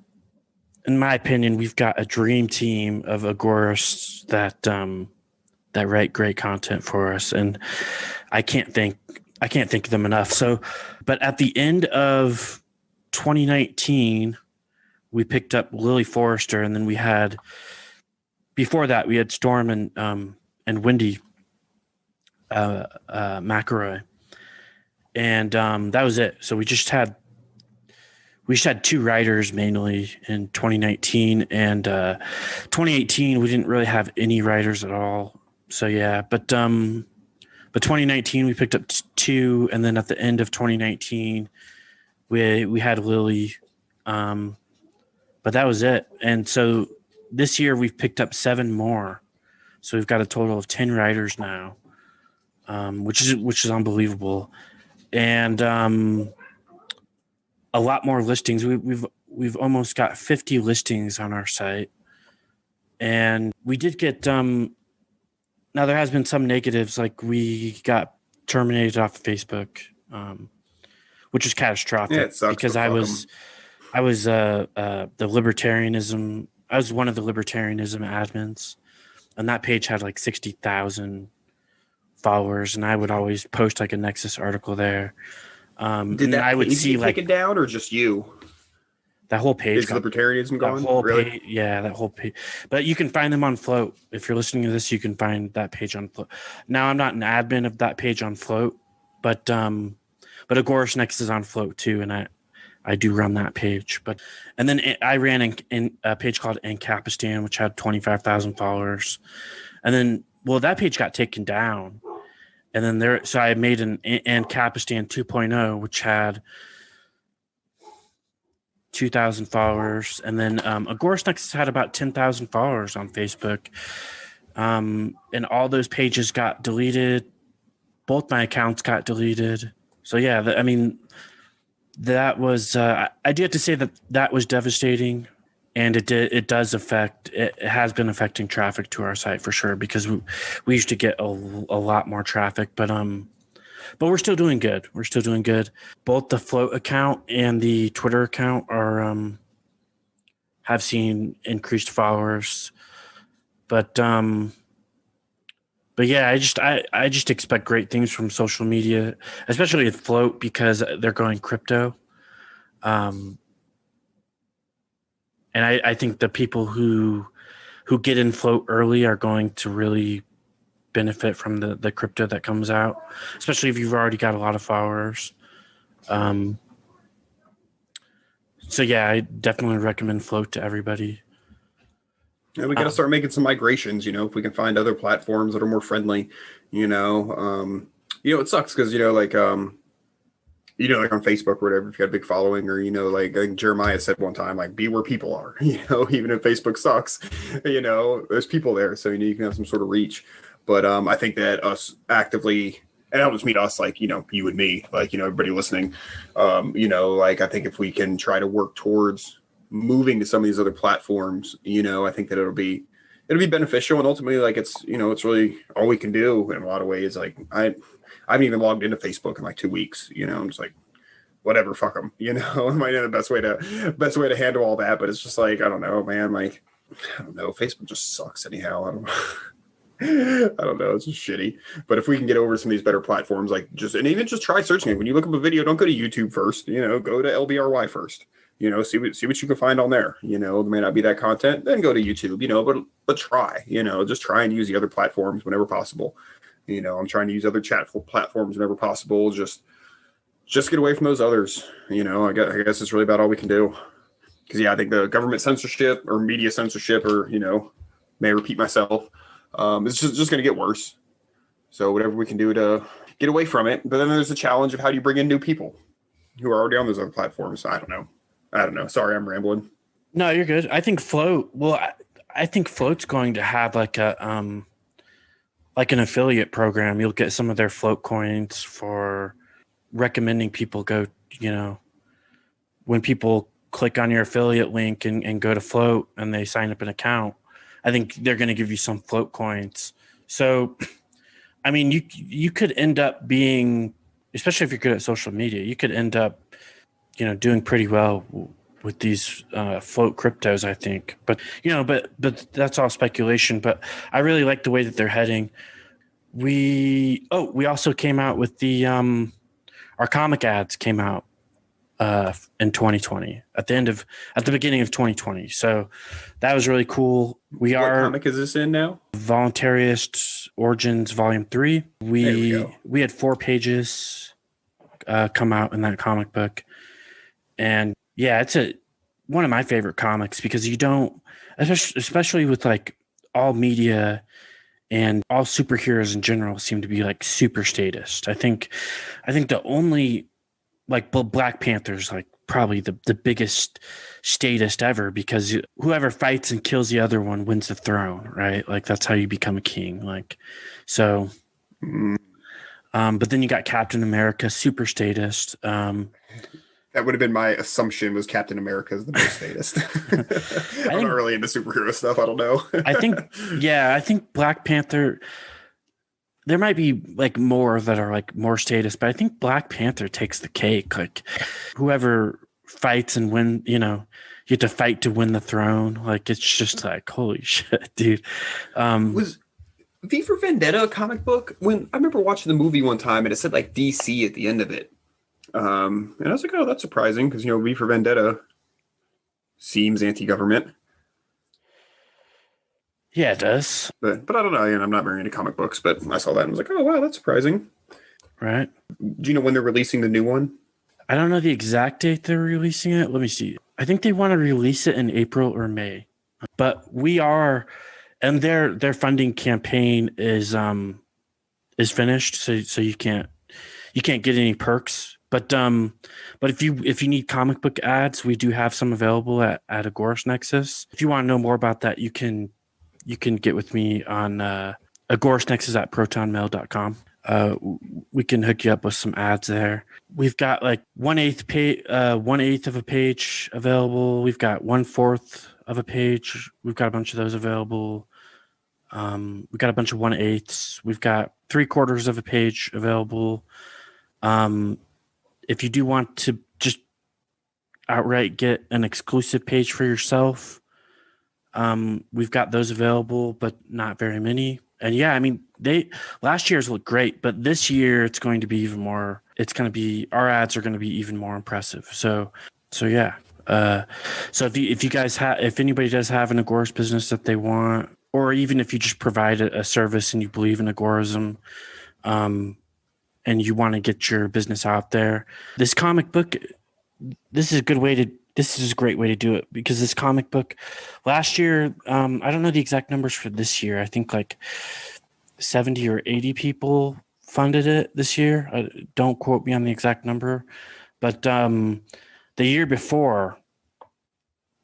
in my opinion, we've got a dream team of Agorists that write great content for us, and I can't thank them enough. So, but at the end of 2019, we picked up Lily Forrester, and then we had, before that, we had Storm and Wendy McElroy, and that was it. So we just had 2 writers mainly in 2019, and 2018 we didn't really have any writers at all. So yeah, but 2019 we picked up 2, and then at the end of 2019 we had Lily, but that was it. And so this year we've picked up 7 more, so we've got a total of 10 writers now, which is unbelievable, and a lot more listings. We've almost got 50 listings on our site, and we did get now there has been some negatives, like we got terminated off of Facebook, which is catastrophic. Yeah, it sucks, because I was the libertarianism. I was one of the libertarianism admins, and that page had like 60,000 followers, and I would always post like a Nexus article there. Did that I would see like taken down, or just you? That whole page is libertarianism gone? Really? Yeah, that whole page. But you can find them on Float. If you're listening to this, you can find that page on Float. Now, I'm not an admin of that page on Float, but Agorist Nexus is on Float too, and I do run that page. And then I ran in a page called Ancapistan, which had 25,000 followers, and then that page got taken down. And then so I made an Ancapistan 2.0, which had 2,000 followers. And then Agorist Nexus had about 10,000 followers on Facebook. And all those pages got deleted. Both my accounts got deleted. So yeah, that was, I do have to say that was devastating. And it has been affecting traffic to our site for sure, because we used to get a lot more traffic, but we're still doing good. We're still doing good. Both the Float account and the Twitter account have seen increased followers, but yeah, I just expect great things from social media, especially with Float, because they're going crypto. And I think the people who get in Float early are going to really benefit from the crypto that comes out, especially if you've already got a lot of followers. So yeah, I definitely recommend Float to everybody. And we got to start making some migrations, if we can find other platforms that are more friendly, it sucks because, like on Facebook or whatever, if you got a big following or, like I think Jeremiah said one time, like be where people are, even if Facebook sucks, there's people there. So, you can have some sort of reach. But I think that us actively, and I'll just mean us, like, you and me, like, everybody listening, like I think if we can try to work towards moving to some of these other platforms, I think that it'll be beneficial, and ultimately, like it's really all we can do in a lot of ways. Like I haven't even logged into Facebook in like 2 weeks. I'm just like, whatever, fuck them. It might be the best way to handle all that, but it's just like I don't know, man. Like I don't know, Facebook just sucks anyhow. I don't know. I don't know. It's just shitty. But if we can get over some of these better platforms, like even just try searching it. When you look up a video, don't go to YouTube first. Go to LBRY first. See what you can find on there. There may not be that content, then go to YouTube. But try. Just try and use the other platforms whenever possible. I'm trying to use other chat platforms whenever possible. Just get away from those others. I guess it's really about all we can do. Because I think the government censorship or media censorship, or may repeat myself. It's just going to get worse. So whatever we can do to get away from it. But then there's the challenge of how do you bring in new people who are already on those other platforms. I don't know. Sorry, I'm rambling. No, you're good. I think Float. Well, I think Float's going to have like an affiliate program. You'll get some of their Float coins for recommending people go. When people click on your affiliate link and go to Float and they sign up an account, I think they're going to give you some Float coins. So, I mean, you could end up being, especially if you're good at social media, you could end up, doing pretty well with these Float cryptos, I think. But but that's all speculation. But I really like the way that they're heading. We also came out with the our comic ads came out in 2020 at the beginning of 2020. So that was really cool. What comic is this in now? Voluntarist Origins Volume 3. We had 4 pages come out in that comic book. And yeah, it's one of my favorite comics because you don't, especially with like all media and all superheroes in general seem to be like super statist. I think the only, like, Black Panther's like probably the biggest statist ever, because whoever fights and kills the other one wins the throne, right? Like that's how you become a king. Like, so, but then you got Captain America, super statist. That would have been my assumption, was Captain America is the most statist. I'm not really into superhero stuff. I don't know. I think Black Panther, there might be like more that are like more statist, but I think Black Panther takes the cake. Like whoever fights and win, you have to fight to win the throne. Like it's just like, holy shit, dude. Was V for Vendetta a comic book? When I remember watching the movie one time and it said like DC at the end of it. And I was like, oh, that's surprising because, V for Vendetta seems anti-government. Yeah, it does. But I don't know. I'm not very into comic books, but I saw that and was like, oh, wow, that's surprising. Right. Do you know when they're releasing the new one? I don't know the exact date they're releasing it. Let me see. I think they want to release it in April or May. But we are, and their funding campaign is finished, so you can't get any perks. But if you need comic book ads, we do have some available at Agorist Nexus. If you want to know more about that, you can get with me on agoristnexus@protonmail.com. We can hook you up with some ads there. We've got like 1/8 of a page available. We've got 1/4 of a page. We've got a bunch of those available. We've got a bunch of 1/8s. We've got 3/4 of a page available. If you do want to just outright get an exclusive page for yourself, we've got those available, but not very many. And yeah, I mean, last year's looked great, but this year it's going to be even more. It's going to be, our ads are going to be even more impressive. So yeah. So if you guys if anybody does have an Agorist business that they want, or even if you just provide a service and you believe in agorism, and you want to get your business out there, this comic book, this is a good way this is a great way to do it, because this comic book last year, I don't know the exact numbers for this year. I think like 70 or 80 people funded it this year. Don't quote me on the exact number, but the year before,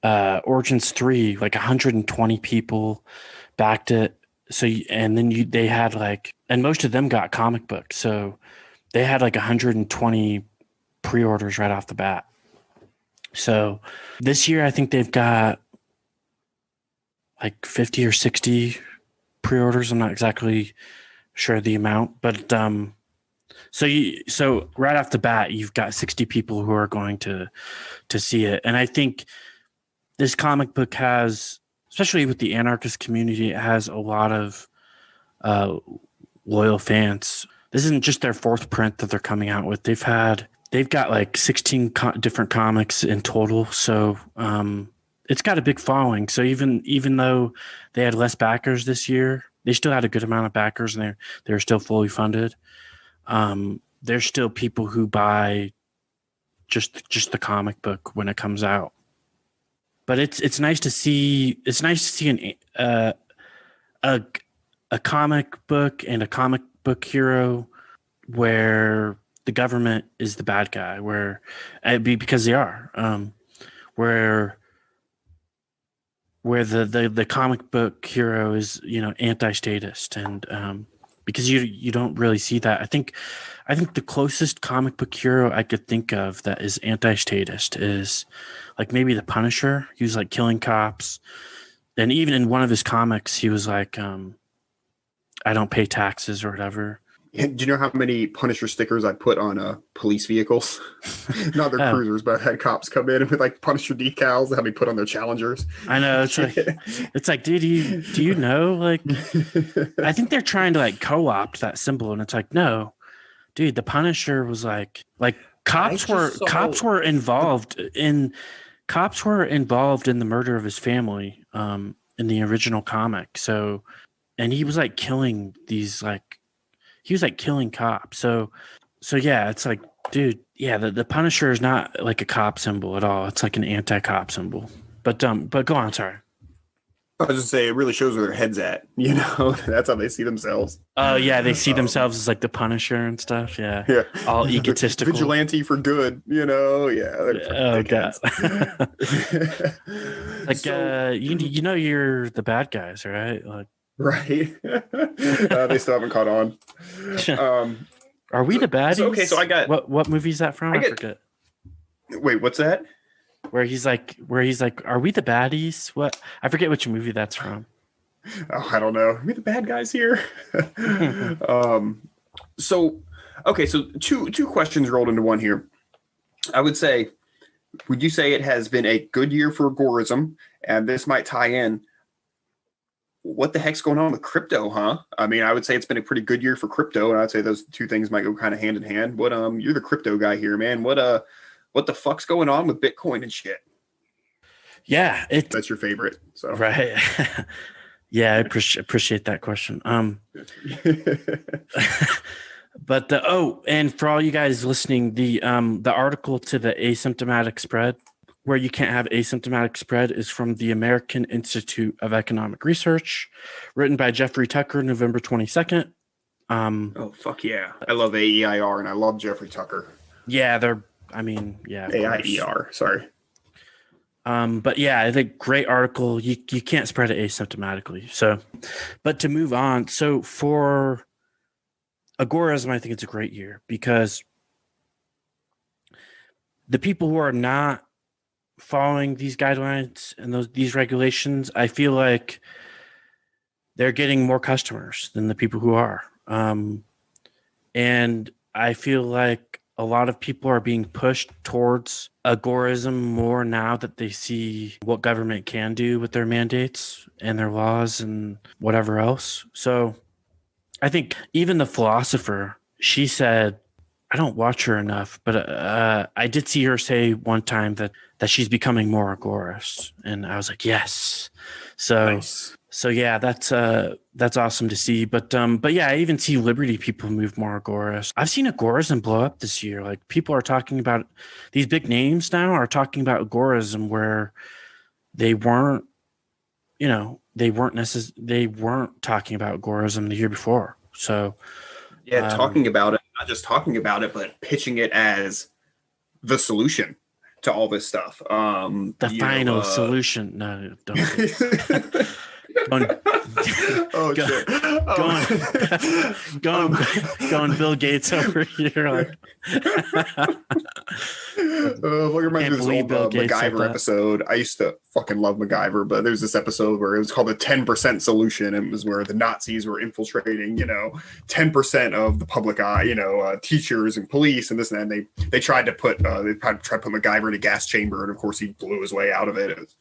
Origins 3, like 120 people backed it. So, and then they had like, and most of them got comic books. So they had like 120 pre-orders right off the bat. So this year, I think they've got like 50 or 60 pre-orders. I'm not exactly sure the amount, but so right off the bat, you've got 60 people who are going to see it. And I think this comic book has, especially with the anarchist community, it has a lot of loyal fans. This isn't just their fourth print that they're coming out with. They've got like 16 different comics in total. So it's got a big following. So even though they had less backers this year, they still had a good amount of backers, and they're still fully funded. There's still people who buy just the comic book when it comes out. But it's nice to see. It's nice to see a comic book and a comic book hero where the government is the bad guy, because they are, where the comic book hero is, anti-statist, and because you don't really see that. I think the closest comic book hero I could think of that is anti-statist is like maybe the Punisher. He was like killing cops, and even in one of his comics, he was like, I don't pay taxes or whatever. Do you know how many Punisher stickers I put on police vehicles? Not their cruisers, but I've had cops come in with like Punisher decals that have me put on their Challengers. I know, it's like, dude, do you know? Like, I think they're trying to like co-opt that symbol, and it's like, no, dude, the Punisher was like cops were involved in the murder of his family in the original comic. So, and he was like killing these he was like killing cops. So yeah, it's like, dude, yeah, the Punisher is not like a cop symbol at all. It's like an anti-cop symbol. But go on, sorry. I was just saying, it really shows where their head's at. That's how they see themselves. Oh yeah, they see themselves as like the Punisher and stuff. Yeah, yeah, all egotistical, vigilante for good. Yeah. Oh god. Like you're the bad guys, right? Like. Right. They still haven't caught on. Are we the baddies? So I got what movie is that from? I forget. Wait, what's that? Where he's like, are we the baddies? What? I forget which movie that's from. Oh, I don't know. Are we the bad guys here? So two questions rolled into one here. I would say, would you say it has been a good year for agorism? And this might tie in. What the heck's going on with crypto, huh? I mean, I would say it's been a pretty good year for crypto, and I'd say those two things might go kind of hand in hand. What you're the crypto guy here, man. What the fuck's going on with Bitcoin and shit? Yeah, that's your favorite. So right. Yeah, I appreciate that question. But and for all you guys listening, the article to the asymptomatic spread, where you can't have asymptomatic spread, is from the American Institute of Economic Research, written by Jeffrey Tucker, November 22nd. Oh, fuck yeah. I love AEIR, and I love Jeffrey Tucker. Yeah, AIER, sorry. But yeah, I think great article. You can't spread it asymptomatically. So, but to move on, so for agorism, I think it's a great year, because the people who are not following these guidelines and these regulations, I feel like they're getting more customers than the people who are. And I feel like a lot of people are being pushed towards agorism more now that they see what government can do with their mandates and their laws and whatever else. So I think even the philosopher, she said, I don't watch her enough, but I did see her say one time that she's becoming more agorist. And I was like, yes. So Nice. so yeah, that's awesome to see. But yeah, I even see Liberty people move more Agorist. I've seen Agorism blow up this year. Like people are talking about these big names now are talking about Agorism where they weren't, they weren't talking about Agorism the year before. So Yeah, talking about it, not just talking about it, but pitching it as the solution to all this stuff. The final solution. No, don't. Oh shit! Going Bill Gates over here. What reminds me of this old Bill Gates MacGyver episode. I used to fucking love MacGyver, but there's this episode where it was called the 10% solution. And it was where the Nazis were infiltrating, 10% of the public eye, teachers and police and this and that. And they tried to put MacGyver in a gas chamber, and of course he blew his way out of it. It was,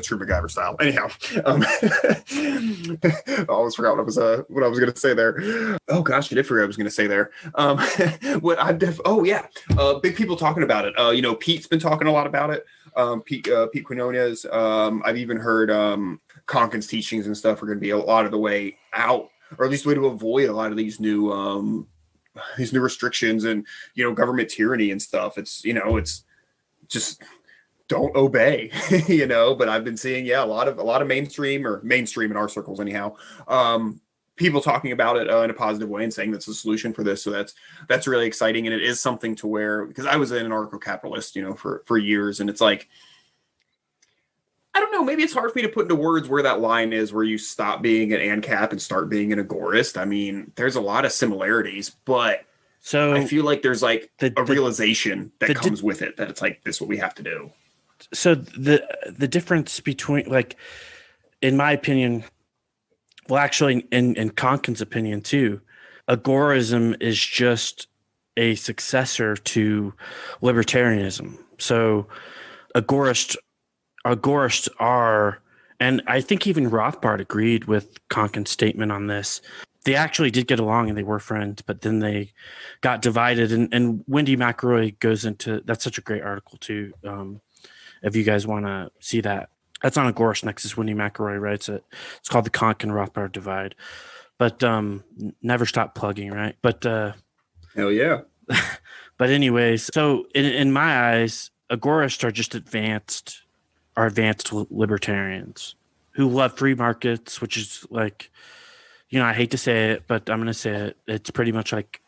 true MacGyver style. Anyhow, I always forgot what I was going to say there. Oh gosh, I did forget what I was going to say there. Big people talking about it. Pete's been talking a lot about it. Pete Quinones. I've even heard Konkin's teachings and stuff are going to be a lot of the way out, or at least the way to avoid a lot of these new restrictions and government tyranny and stuff. It's just don't obey, But I've been seeing a lot of mainstream in our circles anyhow. People talking about it in a positive way and saying that's the solution for this. So that's really exciting. And it is something to where, because I was an anarcho-capitalist, for years. And it's like, I don't know, maybe it's hard for me to put into words where that line is where you stop being an ANCAP and start being an Agorist. I mean, there's a lot of similarities, but so I feel like there's like a realization that comes with it, that it's like, this is what we have to do. So the difference between, like, in my opinion, well, actually, in Konkin's opinion too, agorism is just a successor to libertarianism. So agorists are, and I think even Rothbard agreed with Konkin's statement on this. They actually did get along and they were friends, but then they got divided. And Wendy McElroy goes into, that's such a great article too. If you guys want to see that. That's on Agorist Nexus. Wendy McElroy writes it. It's called the Konkin-Rothbard Divide. But never stop plugging, right? But hell yeah. But anyways, so in my eyes, Agorists are just advanced libertarians who love free markets, which is like, I hate to say it, but I'm going to say it. It's pretty much like,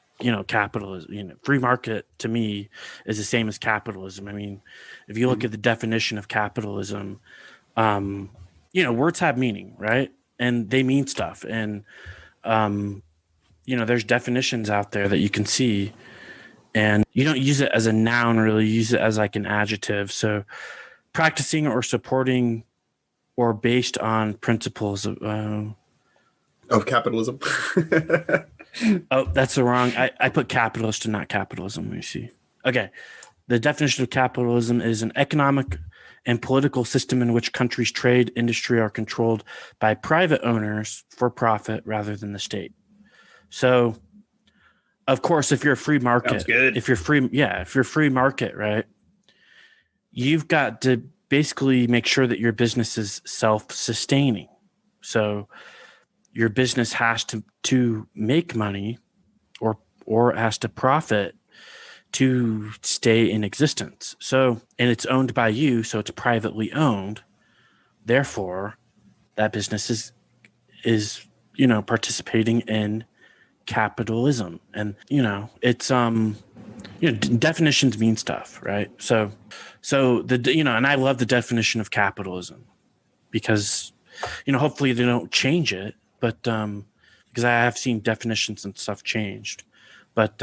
capitalism. Free market to me is the same as capitalism. I mean, if you look at the definition of capitalism, words have meaning, right? And they mean stuff. And, there's definitions out there that you can see, and you don't use it as a noun, really. You use it as like an adjective. So practicing or supporting or based on principles of capitalism. Oh, that's the wrong. I put capitalist and not capitalism. Let me see. Okay. The definition of capitalism is an economic and political system in which countries' trade industry are controlled by private owners for profit rather than the state. So, of course, if you're a free market, if you're free market, right, you've got to basically make sure that your business is self-sustaining. So your business has to make money or has to profit to stay in existence. So, and it's owned by you, so it's privately owned. Therefore, that business is participating in capitalism. And it's definitions mean stuff, right? So and I love the definition of capitalism because hopefully they don't change it, but because I have seen definitions and stuff changed. But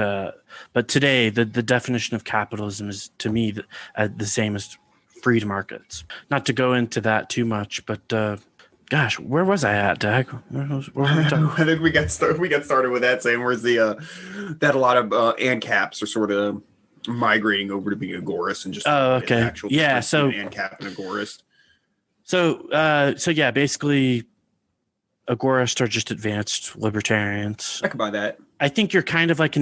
today the definition of capitalism is to me the same as free markets. Not to go into that too much, but gosh, where was I at, Dag? I think we got started with that saying where's the that a lot of ANCAPs are sort of migrating over to being Agorist and just okay, yeah. So ANCAP and Agorist. So yeah, basically, Agorists are just advanced libertarians. I can buy that. I think you're kind of like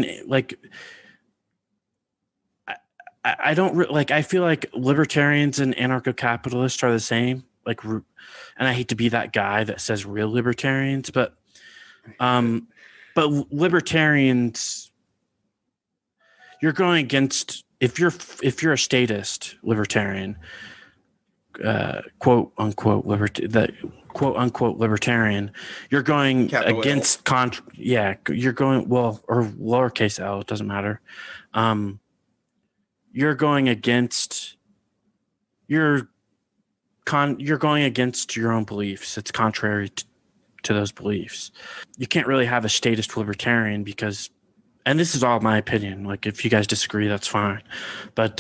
I don't like. I feel like libertarians and anarcho-capitalists are the same. and I hate to be that guy that says real libertarians, but libertarians, you're going against, if you're a statist libertarian, quote unquote libertarian, you're going Capital against you're going, well, or lowercase l, it doesn't matter. You're going against you're going against your own beliefs. It's contrary to those beliefs. You can't really have a statist libertarian because, and this is all my opinion, like if you guys disagree, that's fine. But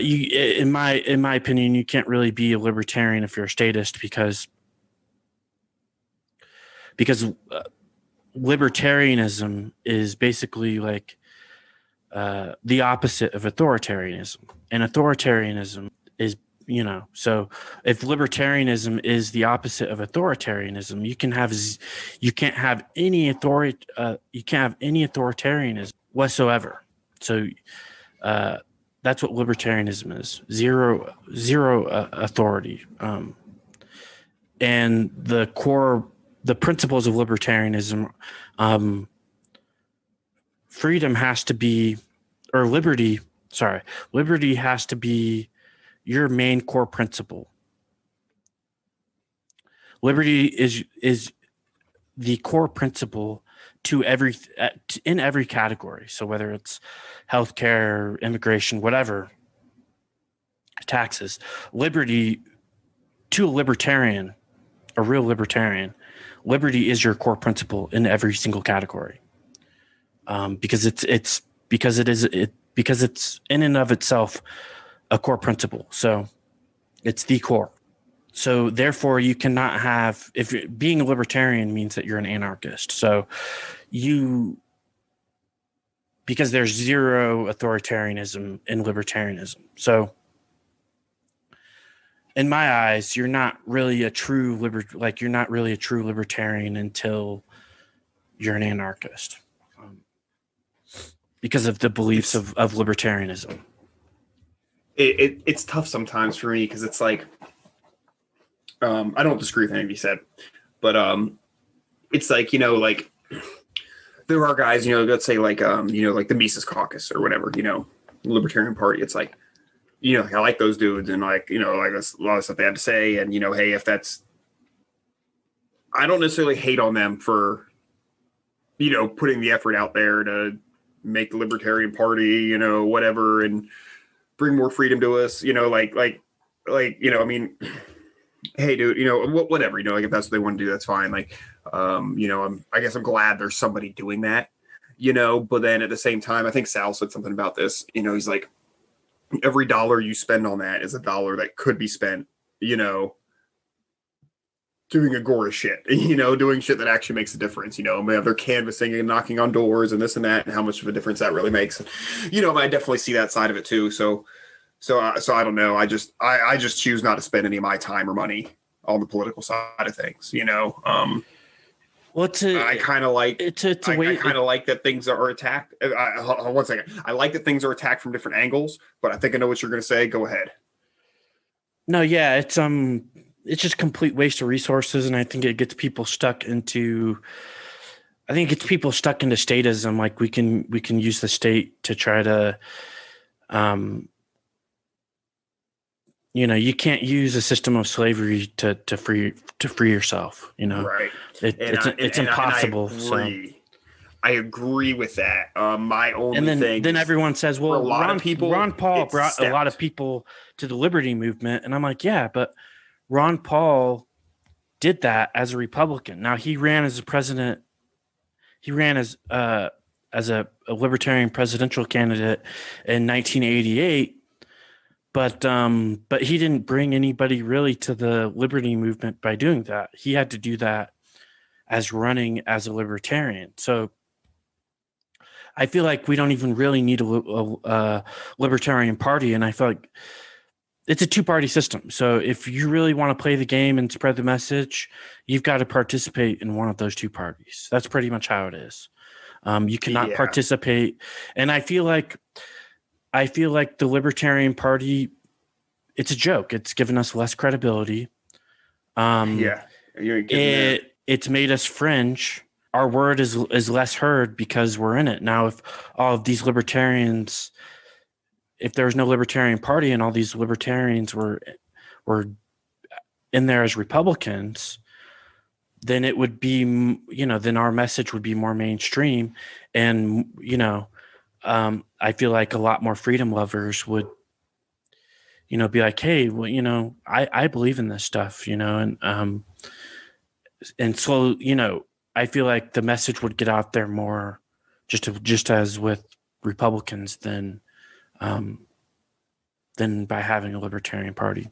you, in my opinion, you can't really be a libertarian if you're a statist because libertarianism is basically like the opposite of authoritarianism, and authoritarianism is, so if libertarianism is the opposite of authoritarianism, you can't have any authoritarianism whatsoever. So that's what libertarianism is: zero authority. And the principles of libertarianism, freedom has to be, or liberty has to be your main core principle. Liberty is the core principle in every category. So whether it's healthcare, immigration, whatever, taxes, liberty to a libertarian, a real libertarian, liberty is your core principle in every single category. Because it's in and of itself a core principle. So it's the core. So therefore you cannot have, being a libertarian means that you're an anarchist. So because there's zero authoritarianism in libertarianism. So in my eyes, you're not really a true libertarian until you're an anarchist. Because of the beliefs of libertarianism. It's tough sometimes for me because it's like, I don't disagree with anything you said, but it's like, like there are guys, let's say like, like the Mises Caucus or whatever, Libertarian Party. It's like, I like those dudes and like, like that's a lot of stuff they have to say. And, hey, if that's, I don't necessarily hate on them for, putting the effort out there to make the Libertarian Party, whatever, and bring more freedom to us, I mean, hey, dude, whatever, like if that's what they want to do, that's fine. Like, I guess I'm glad there's somebody doing that, but then at the same time, I think Sal said something about this, he's like, every dollar you spend on that is a dollar that could be spent, doing Agorist shit, doing shit that actually makes a difference, they're canvassing and knocking on doors and this and that, and how much of a difference that really makes. I definitely see that side of it too. So I don't know. I just choose not to spend any of my time or money on the political side of things, I kind of like I kind of like that things are attacked. Hold on 1 second. I like that things are attacked from different angles, but I think I know what you're going to say. Go ahead. No, yeah, it's just complete waste of resources, and I think it gets people stuck into statism. Like we can use the state to try to, you can't use a system of slavery to free yourself. Right? It's impossible. I agree with that. My only thing. Then everyone says, "Well, Ron Paul brought a lot of people to the liberty movement," and I'm like, "Yeah, but Ron Paul did that as a Republican. Now he ran as a president. He ran as a libertarian presidential candidate in 1988, but he didn't bring anybody really to the liberty movement by doing that. He had to do that as running as a libertarian. So I feel like we don't even really need a libertarian party, and I feel like it's a two-party system. So if you really want to play the game and spread the message, you've got to participate in one of those two parties. That's pretty much how it is. You cannot participate. And I feel like the Libertarian Party it's a joke. It's given us less credibility. Yeah, you're getting It's made us fringe. Our word is less heard because we're in it. Now, if all of these libertarians, if there was no Libertarian Party and all these libertarians were in there as Republicans, then it would be, then our message would be more mainstream. And, I feel like a lot more freedom lovers would, be like, hey, well, I believe in this stuff, and so, I feel like the message would get out there more just as with Republicans than by having a Libertarian Party.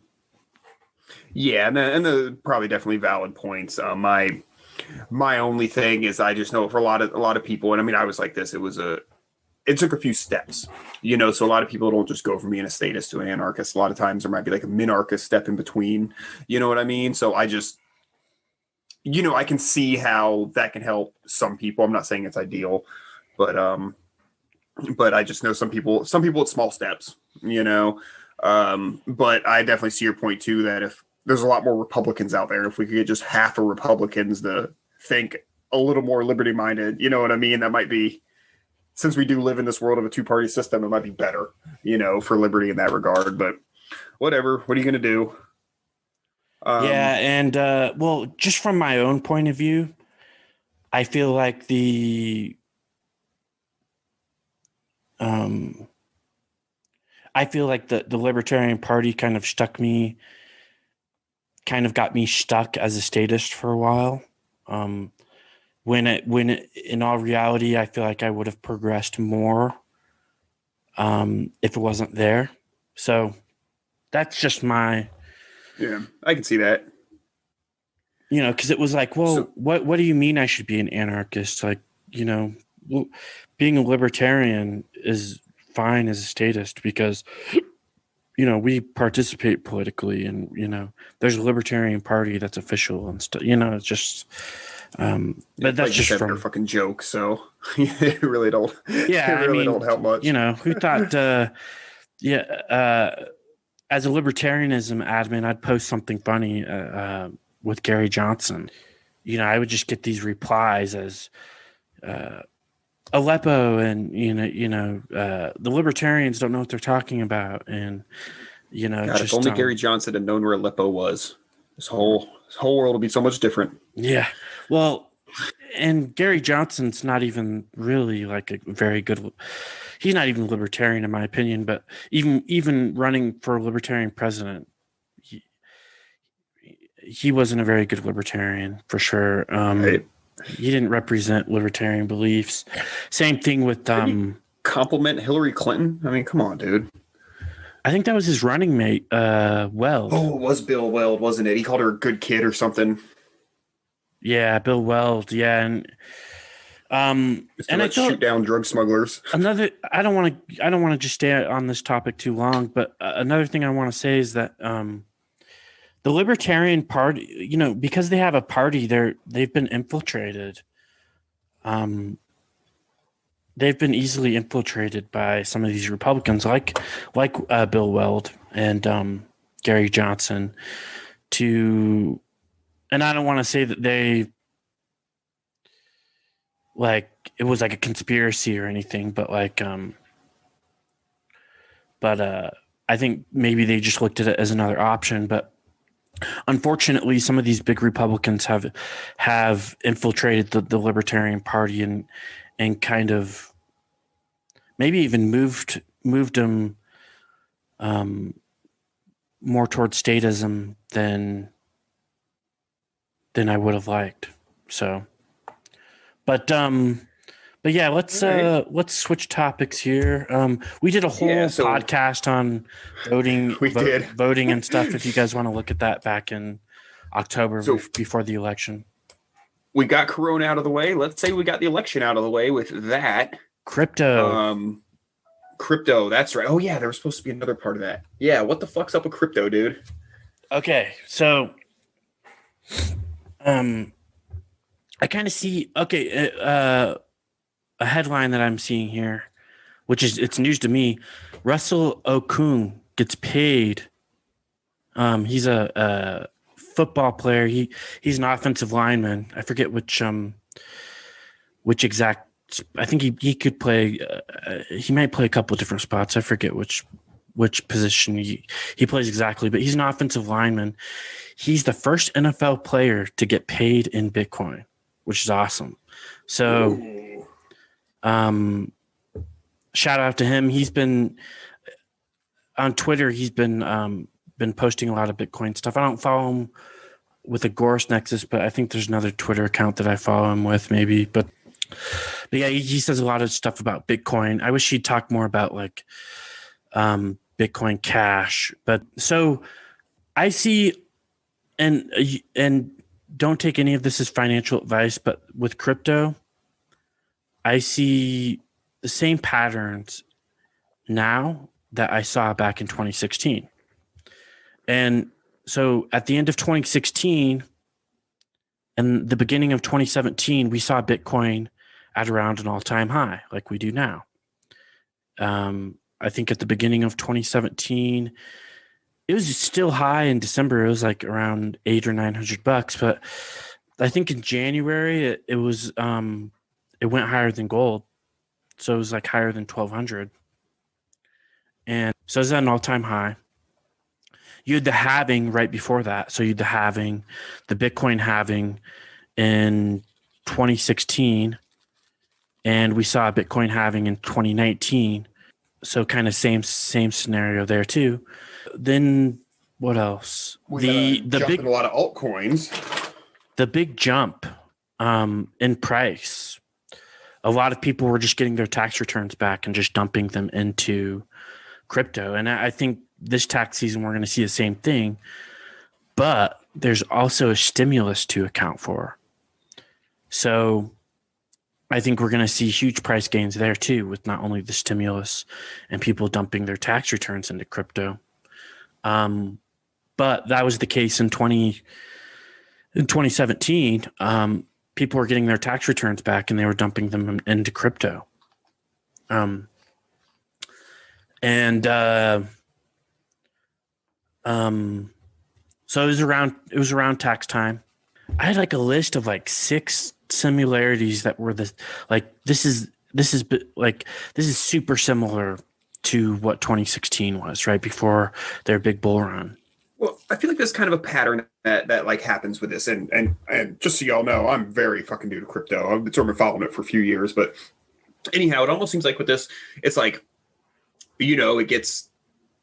Yeah, and the probably definitely valid points. My only thing is I just know for a lot of people, and I mean I was like this. It took a few steps, So a lot of people don't just go from being a statist to an anarchist. A lot of times there might be like a minarchist step in between. You know what I mean? So I just, I can see how that can help some people. I'm not saying it's ideal, but I just know some people it's small steps. But I definitely see your point too, that if there's a lot more Republicans out there, if we could get just half of Republicans to think a little more liberty minded, you know what I mean? That might be, since we do live in this world of a 2-party system, it might be better, for liberty in that regard, but whatever, what are you going to do? Yeah. And, well, just from my own point of view, I feel like the Libertarian Party kind of got me stuck as a statist for a while. When in all reality, I feel like I would have progressed more if it wasn't there. So that's just my. Yeah, I can see that. Because it was like, well, what do you mean I should be an anarchist? Like, being a libertarian is fine as a statist because we participate politically, and there's a Libertarian Party that's official and stuff. It's just but that's just from their fucking joke, so they really don't. Yeah, they really don't help much. Who thought? As a libertarianism admin, I'd post something funny with Gary Johnson. I would just get these replies as Aleppo, and the libertarians don't know what they're talking about, and God, if only Gary Johnson had known where Aleppo was, this whole world would be so much different. Yeah, well, and Gary Johnson's not even really like a very good. He's not even libertarian in my opinion, but even running for a libertarian president, he wasn't a very good libertarian for sure. Right. He didn't represent libertarian beliefs. Same thing with compliment Hillary Clinton. I mean, come on, dude. I think that was his running mate, Weld. Oh, it was Bill Weld, wasn't it? He called her a good kid or something. Yeah, Bill Weld. Yeah, and I shoot down drug smugglers. I don't want to just stay on this topic too long, but another thing I want to say is that the Libertarian Party, because they have a party, they've been infiltrated. They've been easily infiltrated by some of these Republicans, like Bill Weld and Gary Johnson. And I don't want to say that they it was like a conspiracy or anything, but I think maybe they just looked at it as another option. But unfortunately, some of these big Republicans have infiltrated the Libertarian Party and kind of maybe even moved them more towards statism than I would have liked. So, but yeah, let's switch topics here. We did a whole podcast on voting. We did voting and stuff. If you guys want to look at that back in October before the election. We got Corona out of the way. Let's say we got the election out of the way with that. Crypto. Crypto, that's right. Oh yeah, there was supposed to be another part of that. Yeah, what the fuck's up with crypto, dude? Okay, so I kind of see a headline that I'm seeing here, which is it's news to me. Russell Okung gets paid He's a football player. He's an offensive lineman. I forget which exact. I think he could play. He might play a couple of different spots. I forget which position he plays exactly. But he's an offensive lineman. He's the first NFL player to get paid in Bitcoin, which is awesome. So, shout out to him. He's been on Twitter. He's been posting a lot of Bitcoin stuff. I don't follow him with Agorist Nexus, but I think there's another Twitter account that I follow him with, maybe. But yeah, he says a lot of stuff about Bitcoin. I wish he'd talk more about like Bitcoin Cash. But so I see, and don't take any of this as financial advice, but with crypto, I see the same patterns now that I saw back in 2016. And so at the end of 2016 and the beginning of 2017, we saw Bitcoin at around an all-time high like we do now. I think at the beginning of 2017, it was still high in December. It was like around $800 or $900, but I think in January it was it went higher than gold, so it was like higher than 1,200, and so it's at an all-time high. You had the halving right before that, so you had the Bitcoin halving in 2016, and we saw Bitcoin halving in 2019. So kind of same scenario there too. Then what else? The big in a lot of altcoins. The big jump in price. A lot of people were just getting their tax returns back and just dumping them into crypto. And I think this tax season we're going to see the same thing. But there's also a stimulus to account for. So I think we're going to see huge price gains there too, with not only the stimulus and people dumping their tax returns into crypto. But that was the case in 2017. People were getting their tax returns back and they were dumping them into crypto. So it was around tax time. I had like a list of like 6 similarities that were this is super similar to what 2016 was, right before their big bull run. Well, I feel like there's kind of a pattern that like happens with this, and just so y'all know, I'm very fucking new to crypto. I've sort of been following it for a few years, but anyhow, it almost seems like with this, it's like, it gets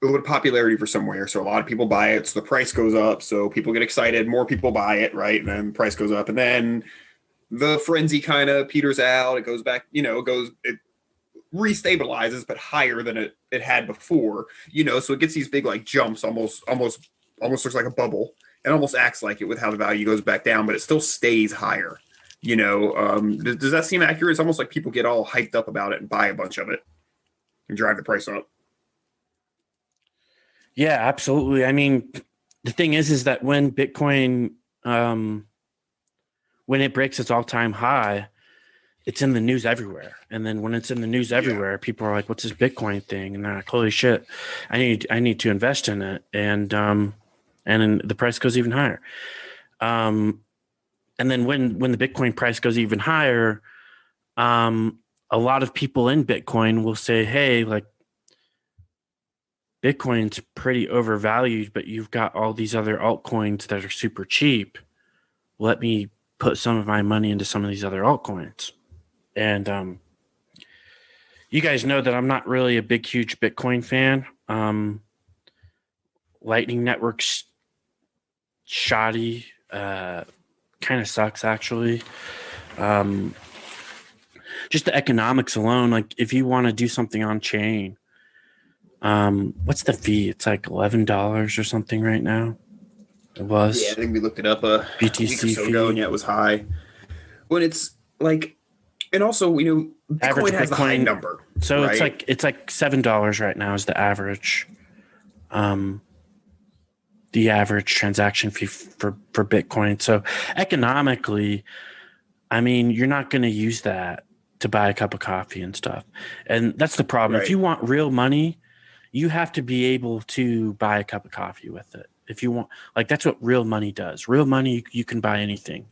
a little popularity for somewhere, so a lot of people buy it, so the price goes up, so people get excited, more people buy it, right, and then the price goes up, and then the frenzy kind of peters out. It goes back, it restabilizes, but higher than it had before, so it gets these big like jumps, almost looks like a bubble, and almost acts like it with how the value goes back down, but it still stays higher. Does that seem accurate? It's almost like people get all hyped up about it and buy a bunch of it and drive the price up. Yeah, absolutely. I mean, the thing is that when Bitcoin, when it breaks its all-time high, it's in the news everywhere. And then when it's in the news everywhere, people are like, what's this Bitcoin thing? And they're like, holy shit, I need to invest in it. And then the price goes even higher. And then when the Bitcoin price goes even higher, a lot of people in Bitcoin will say, hey, like, Bitcoin's pretty overvalued, but you've got all these other altcoins that are super cheap. Let me put some of my money into some of these other altcoins. And you guys know that I'm not really a huge Bitcoin fan. Lightning Network's shoddy, kind of sucks actually. Just the economics alone, like if you want to do something on chain, what's the fee? It's like $11 or something right now. It was. Yeah, I think we looked it up BTC a week or so ago, and it was high. When it's like, and also Bitcoin has the high number. So right? it's like $7 right now is the average. The average transaction fee for Bitcoin. So economically, I mean, you're not going to use that to buy a cup of coffee and stuff. And that's the problem. Right. If you want real money, you have to be able to buy a cup of coffee with it. If you want, like, that's what real money does. Real money, you can buy anything,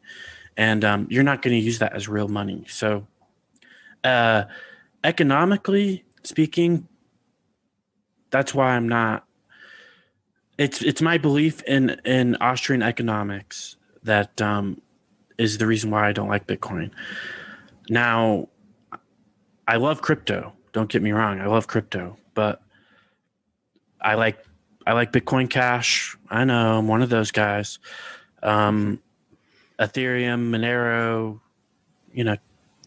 and you're not going to use that as real money. So, economically speaking, that's why I'm not. It's my belief in Austrian economics that is the reason why I don't like Bitcoin. Now, I love crypto. Don't get me wrong. I love crypto, but I like Bitcoin Cash. I know I'm one of those guys. Ethereum, Monero,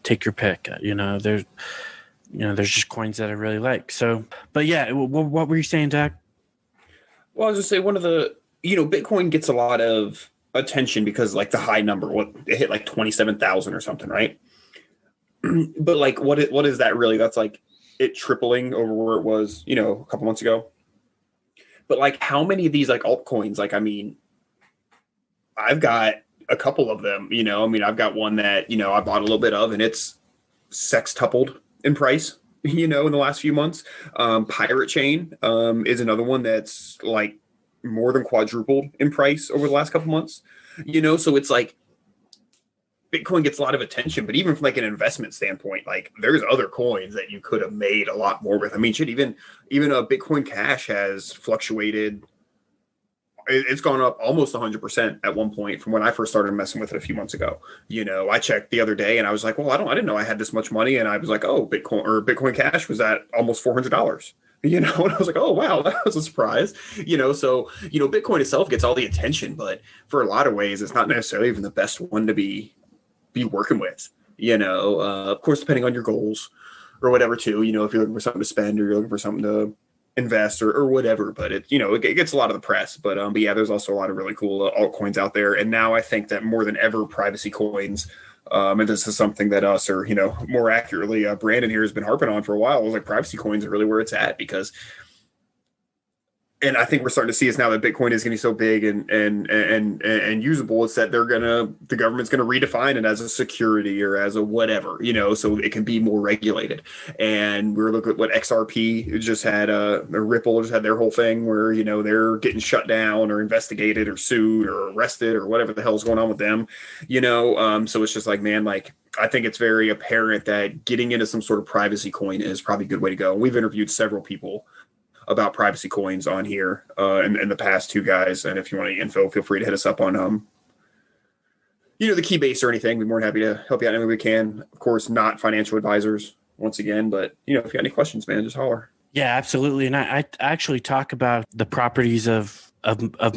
take your pick. There's just coins that I really like. So, but yeah, what were you saying, Dag? Well, I was just say one of the, Bitcoin gets a lot of attention because like the high number, it hit like 27,000 or something, right? But like, what is that really? That's like it tripling over where it was, a couple months ago. But like, how many of these like altcoins? Like, I mean, I've got a couple of them. I've got one that I bought a little bit of, and it's sextupled in price. In the last few months. Pirate Chain is another one that's like more than quadrupled in price over the last couple months. So it's like Bitcoin gets a lot of attention, but even from like an investment standpoint, like there's other coins that you could have made a lot more with. I mean, even a Bitcoin Cash has fluctuated. It's gone up almost 100% at one point from when I first started messing with it a few months ago. I checked the other day and I was like, well, I didn't know I had this much money. And I was like, oh, Bitcoin Cash was at almost $400. And I was like, oh, wow, that was a surprise. So Bitcoin itself gets all the attention, but for a lot of ways, it's not necessarily even the best one to be working with. Of course, depending on your goals or whatever too. If you're looking for something to spend or you're looking for something to invest or whatever, but it gets a lot of the press, but yeah, there's also a lot of really cool altcoins out there. And now I think that more than ever, privacy coins, and this is something that us, or more accurately, Brandon here has been harping on for a while. It was like privacy coins are really where it's at, because and I think we're starting to see is now that Bitcoin is getting so big and usable, it's that the government's gonna redefine it as a security or as a whatever, so it can be more regulated. And we're looking at what XRP just had, Ripple just had their whole thing where they're getting shut down or investigated or sued or arrested or whatever the hell's going on with them, so it's just like, man, like I think it's very apparent that getting into some sort of privacy coin is probably a good way to go. And we've interviewed several people about privacy coins on here in the past, two guys. And if you want any info, feel free to hit us up on the Keybase or anything. We're more than happy to help you out any way we can. Of course, not financial advisors once again, but if you got any questions, man, just holler. Yeah, absolutely. And I actually talk about the properties of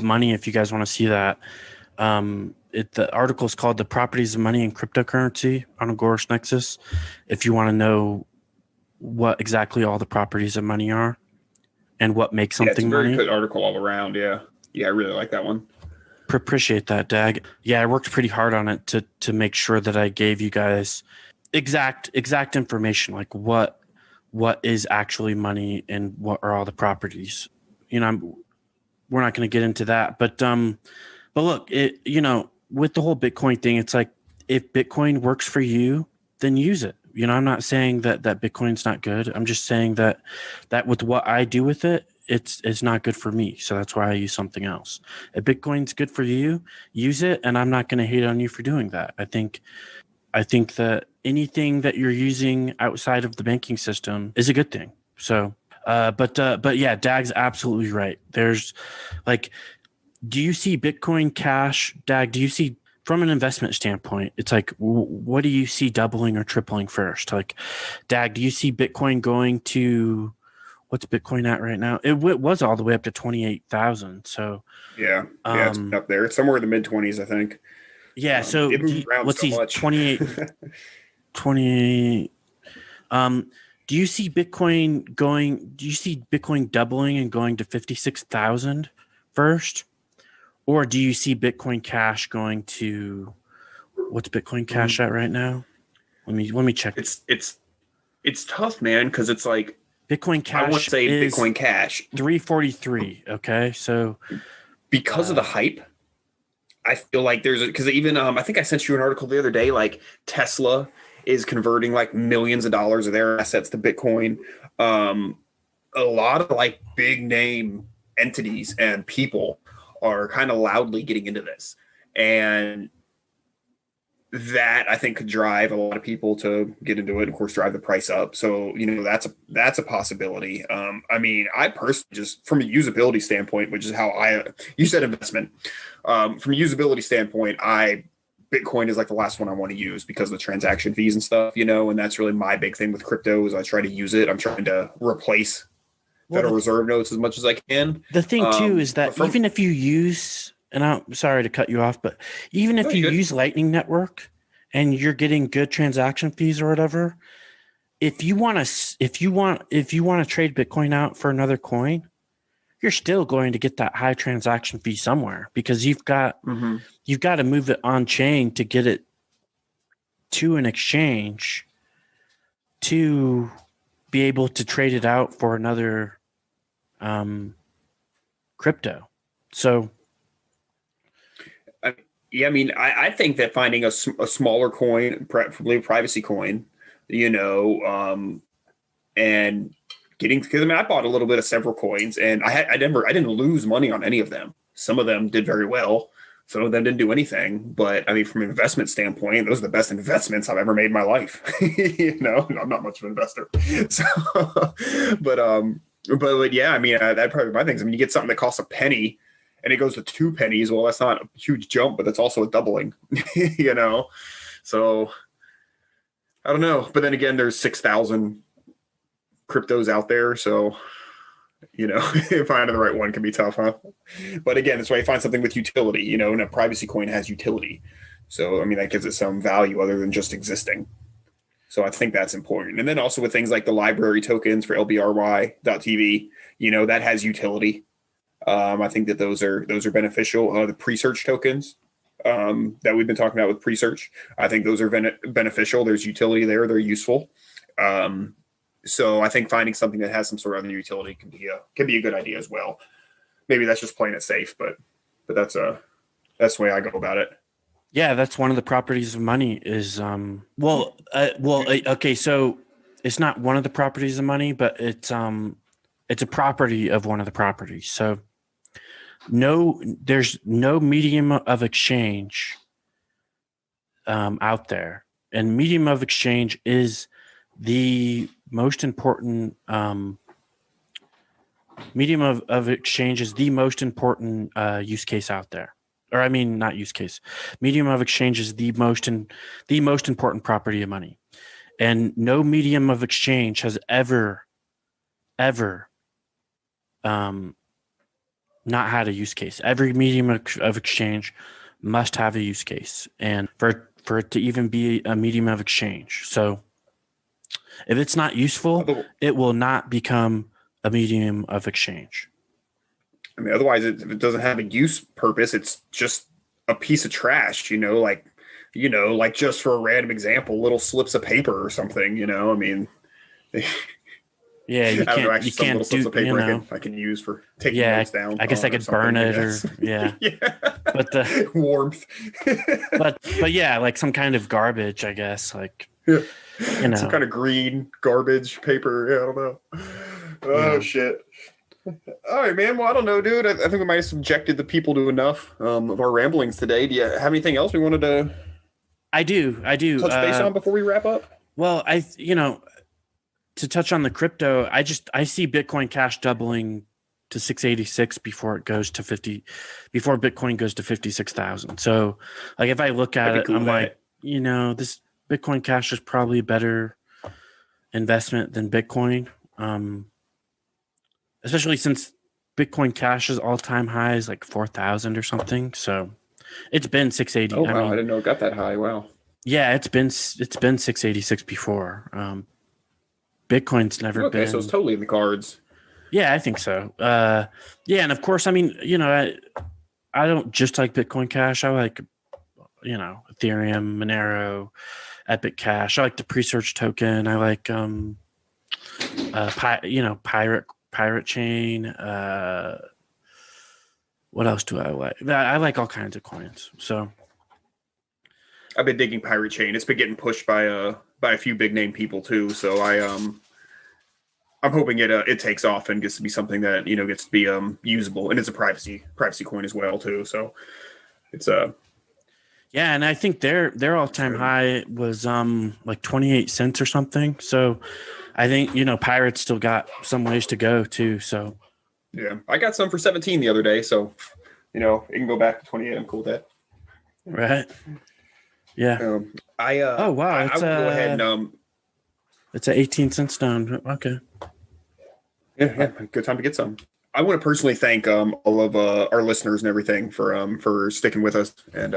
money if you guys want to see that. The article is called "The Properties of Money and Cryptocurrency" on Agorist Nexus. If you want to know what exactly all the properties of money are and what makes something it's a very money. good article all around. Yeah, I really like that one. Appreciate that, Dag. Yeah, I worked pretty hard on it to make sure that I gave you guys exact information, like what is actually money and what are all the properties. We're not going to get into that, but look, with the whole Bitcoin thing, it's like if Bitcoin works for you, then use it. I'm not saying that Bitcoin's not good. I'm just saying that with what I do with it, it's not good for me. So that's why I use something else. If Bitcoin's good for you, use it, and I'm not going to hate on you for doing that. I think that anything that you're using outside of the banking system is a good thing. So, but yeah, Dag's absolutely right. There's like, do you see Bitcoin Cash, Dag? Do you see, from an investment standpoint, it's like, what do you see doubling or tripling first? Like, Dag, do you see Bitcoin going to, what's Bitcoin at right now? It was all the way up to 28,000. So yeah, it's up there. It's somewhere in the mid 20s, I think. Yeah. So let's see, 28. 28. Do you see Bitcoin going? Do you see Bitcoin doubling and going to 56,000 first? Or do you see Bitcoin Cash going to, what's Bitcoin Cash at right now? Let me check. It's tough, man, because it's like Bitcoin Cash. I want to say Bitcoin Cash 343. Okay, so because of the hype, I feel like because even I think I sent you an article the other day. Like Tesla is converting like millions of dollars of their assets to Bitcoin. A lot of like big name entities and people are kind of loudly getting into this. And that I think could drive a lot of people to get into it, of course, drive the price up. So, that's a possibility. I mean, I personally, just from a usability standpoint, which is how you said investment, from a usability standpoint, Bitcoin is like the last one I want to use because of the transaction fees and stuff, and that's really my big thing with crypto is I try to use it. I'm trying to replace Federal Reserve notes as much as I can. The thing too is that even if you use, and I'm sorry to cut you off, but even if you use Lightning Network and you're getting good transaction fees or whatever, if you want to trade Bitcoin out for another coin, you're still going to get that high transaction fee somewhere because you've got to move it on chain to get it to an exchange to be able to trade it out for another crypto. So yeah, I mean, I think that finding a smaller coin, preferably a privacy coin, and getting, because I mean, I bought a little bit of several coins, and I didn't lose money on any of them. Some of them did very well. Some of them didn't do anything. But I mean, from an investment standpoint, those are the best investments I've ever made in my life. I'm not much of an investor. So, but yeah, I mean, that probably my things. I mean, you get something that costs a penny and it goes to 2 pennies. Well, that's not a huge jump, but that's also a doubling, So I don't know. But then again, there's 6,000 cryptos out there. So, finding the right one can be tough, huh? But again, that's why you find something with utility, and a privacy coin has utility. So, I mean, that gives it some value other than just existing. So I think that's important. And then also with things like the library tokens for LBRY.TV, that has utility. I think that those are beneficial. The Presearch tokens that we've been talking about with Presearch, I think those are beneficial. There's utility there. They're useful. So I think finding something that has some sort of other utility can be a good idea as well. Maybe that's just playing it safe, but that's the way I go about it. Yeah, that's one of the properties of money is okay, so it's not one of the properties of money, but it's a property of one of the properties. So there's no medium of exchange out there, and medium of exchange is the most important medium of exchange is the most important use case out there. Or I mean, not use case. Medium of exchange is the most important property of money, and no medium of exchange has ever not had a use case. Every medium of exchange must have a use case, and for it to even be a medium of exchange. So if it's not useful, it will not become a medium of exchange. I mean, otherwise, if it doesn't have a use purpose, it's just a piece of trash, like just for a random example, little slips of paper or something, I mean, yeah, you can't little slips of paper I can use for taking notes down. I guess I could burn it or yeah. But the warmth. but yeah, like some kind of garbage, I guess, like some kind of green garbage paper. Yeah, I don't know. Oh shit. All right, man. Well, I don't know, dude. I think we might have subjected the people to enough of our ramblings today. Do you have anything else we wanted to? I do. Touch base on before we wrap up. Well, to touch on the crypto, I see Bitcoin Cash doubling to 686 before it goes to 50, before Bitcoin goes to 56,000. So, like, if I look at it, I'm like, this Bitcoin Cash is probably a better investment than Bitcoin. Especially since Bitcoin Cash's all-time high is like 4,000 or something. So it's been 680. Oh, wow. I didn't know it got that high. Wow. Yeah, it's been 686 before. Bitcoin's never been. Okay, so it's totally in the cards. Yeah, I think so. Yeah, and of course, I mean, I don't just like Bitcoin Cash. I like, Ethereum, Monero, Epic Cash. I like the Presearch token. I like, Pirate Chain. What else do I like? I like all kinds of coins. So I've been digging Pirate Chain. It's been getting pushed by a few big name people too. So I'm hoping it takes off and gets to be something that gets to be usable, and it's a privacy coin as well too. So it's Yeah, and I think their all-time high was like 28 cents or something. So I think Pirates still got some ways to go too. So yeah, I got some for 17 the other day, so it can go back to 28. I'm cool with that. Right. Yeah. Oh wow, I would go ahead and it's at 18 cents down. Okay. yeah, good time to get some. I want to personally thank all of our listeners and everything for sticking with us and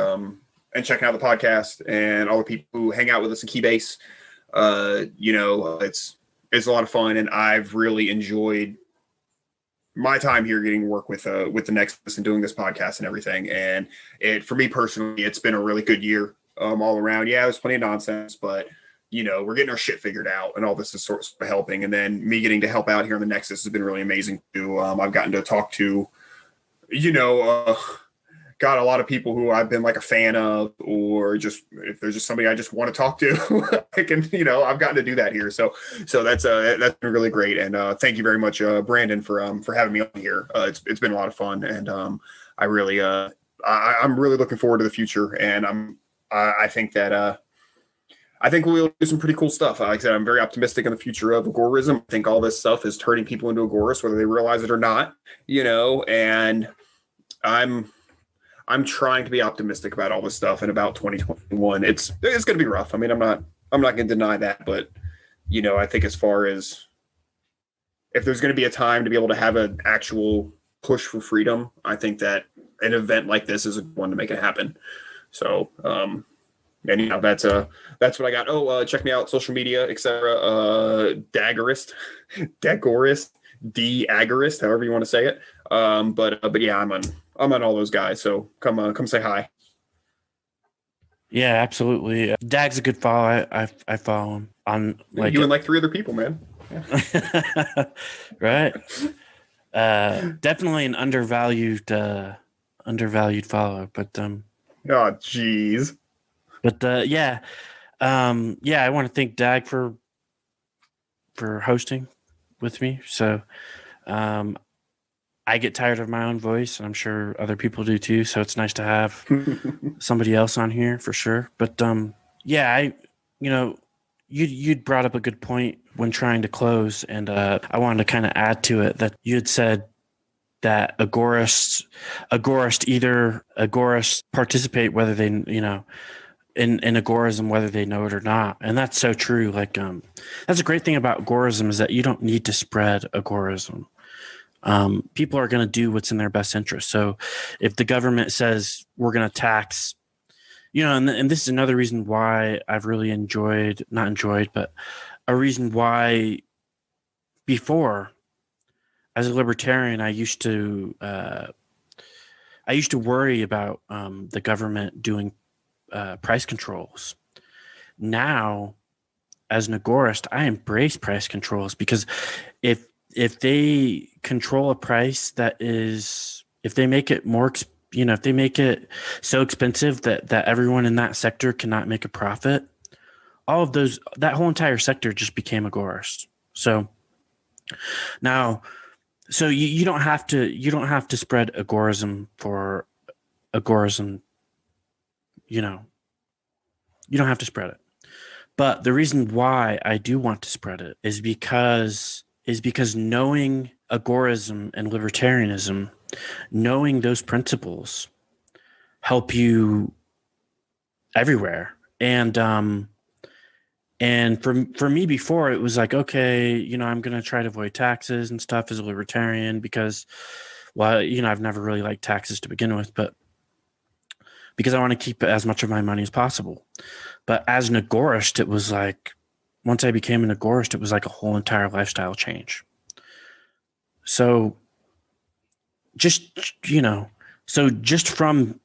checking out the podcast, and all the people who hang out with us in Keybase. It's a lot of fun, and I've really enjoyed my time here getting to work with the Nexus and doing this podcast and everything. And for me personally, it's been a really good year all around. Yeah, there's plenty of nonsense, but we're getting our shit figured out, and all this is sort of helping. And then me getting to help out here on the Nexus has been really amazing too. I've gotten to talk to, got a lot of people who I've been like a fan of, or just if there's just somebody I just want to talk to, I can, I've gotten to do that here. So that's been really great. And thank you very much, Brandon, for having me on here. It's been a lot of fun, and I really I'm really looking forward to the future. And I think that I think we'll do some pretty cool stuff. Like I said, I'm very optimistic in the future of agorism. I think all this stuff is turning people into agorists, whether they realize it or not, and I'm trying to be optimistic about all this stuff and about 2021. It's going to be rough. I mean, I'm not going to deny that, but I think as far as if there's going to be a time to be able to have an actual push for freedom, I think that an event like this is one to make it happen. So, and that's what I got. Oh, check me out, social media, etc. Dagorist, Agorist, however you want to say it. But yeah, I'm on all those guys. So come say hi. Yeah, absolutely. Dag's a good follow. I follow him on like you and like 3 other people, man. Yeah. Right. Definitely an undervalued follow, but oh jeez. But yeah, I want to thank Dag for hosting with me. So I get tired of my own voice, and I'm sure other people do too. So it's nice to have somebody else on here for sure. But yeah, you'd brought up a good point when trying to close, and I wanted to kind of add to it that you had said that agorists participate whether they in agorism, whether they know it or not. And that's so true. Like, that's a great thing about agorism, is that you don't need to spread agorism. People are going to do what's in their best interest. So if the government says we're going to tax, and this is another reason why I've really but a reason why before, as a libertarian, I used to worry about the government doing price controls. Now, as an agorist, I embrace price controls, because if they control a price if they make it more, if they make it so expensive that everyone in that sector cannot make a profit, that whole entire sector just became agorist. So now, you don't have to spread agorism for agorism. You don't have to spread it. But the reason why I do want to spread it is because knowing agorism and libertarianism, knowing those principles, help you everywhere. And for me before, it was like, okay, I'm going to try to avoid taxes and stuff as a libertarian because, well, I've never really liked taxes to begin with, but because I want to keep as much of my money as possible. But as an agorist, it was like, once I became an agorist, it was like a whole entire lifestyle change. So just from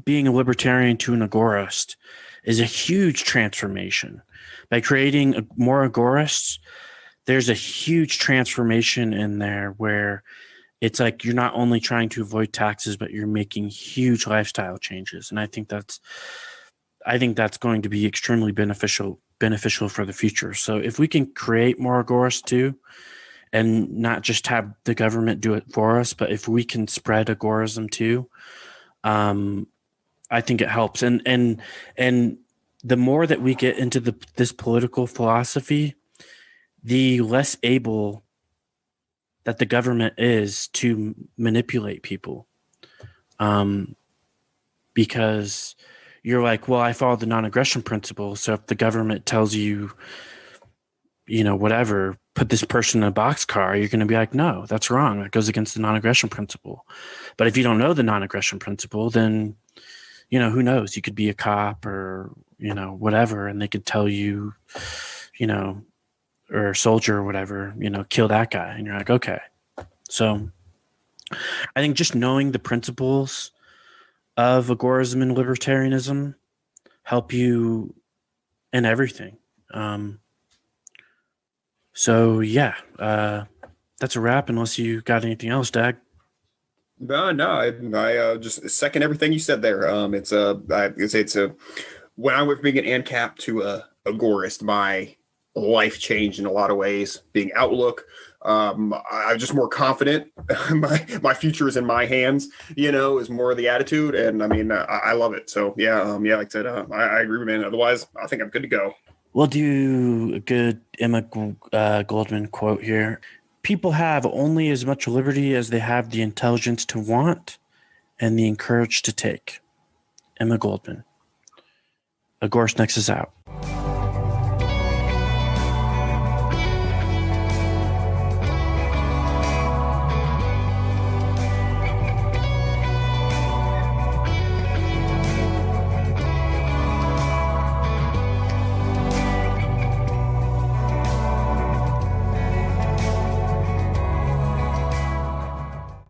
being a libertarian to an agorist is a huge transformation. By creating more agorists, there's a huge transformation in there where it's like you're not only trying to avoid taxes, but you're making huge lifestyle changes. And I think that's going to be extremely beneficial beneficial for the future. So if we can create more Agorists too, and not just have the government do it for us, but if we can spread agorism too, I think it helps. And the more that we get into this political philosophy, the less able that the government is to manipulate people. Because you're like, well, I follow the non-aggression principle. So if the government tells you, whatever, put this person in a boxcar, you're going to be like, no, that's wrong. That goes against the non-aggression principle. But if you don't know the non-aggression principle, then, who knows? You could be a cop or, whatever, and they could tell you, or a soldier or whatever, kill that guy. And you're like, okay. So I think just knowing the principles of agorism and libertarianism help you in everything. So yeah, that's a wrap unless you got anything else, Dag. No, I just second everything you said there. It's when I went from being an ANCAP to a Agorist, my life changed in a lot of ways. Being Outlook, I'm just more confident. my future is in my hands. Is more of the attitude, and I mean, I love it. So yeah, like I said, I agree, man. Otherwise, I think I'm good to go. We'll do a good Emma Goldman quote here. People have only as much liberty as they have the intelligence to want and the courage to take. Emma Goldman. Agorist Nexus out.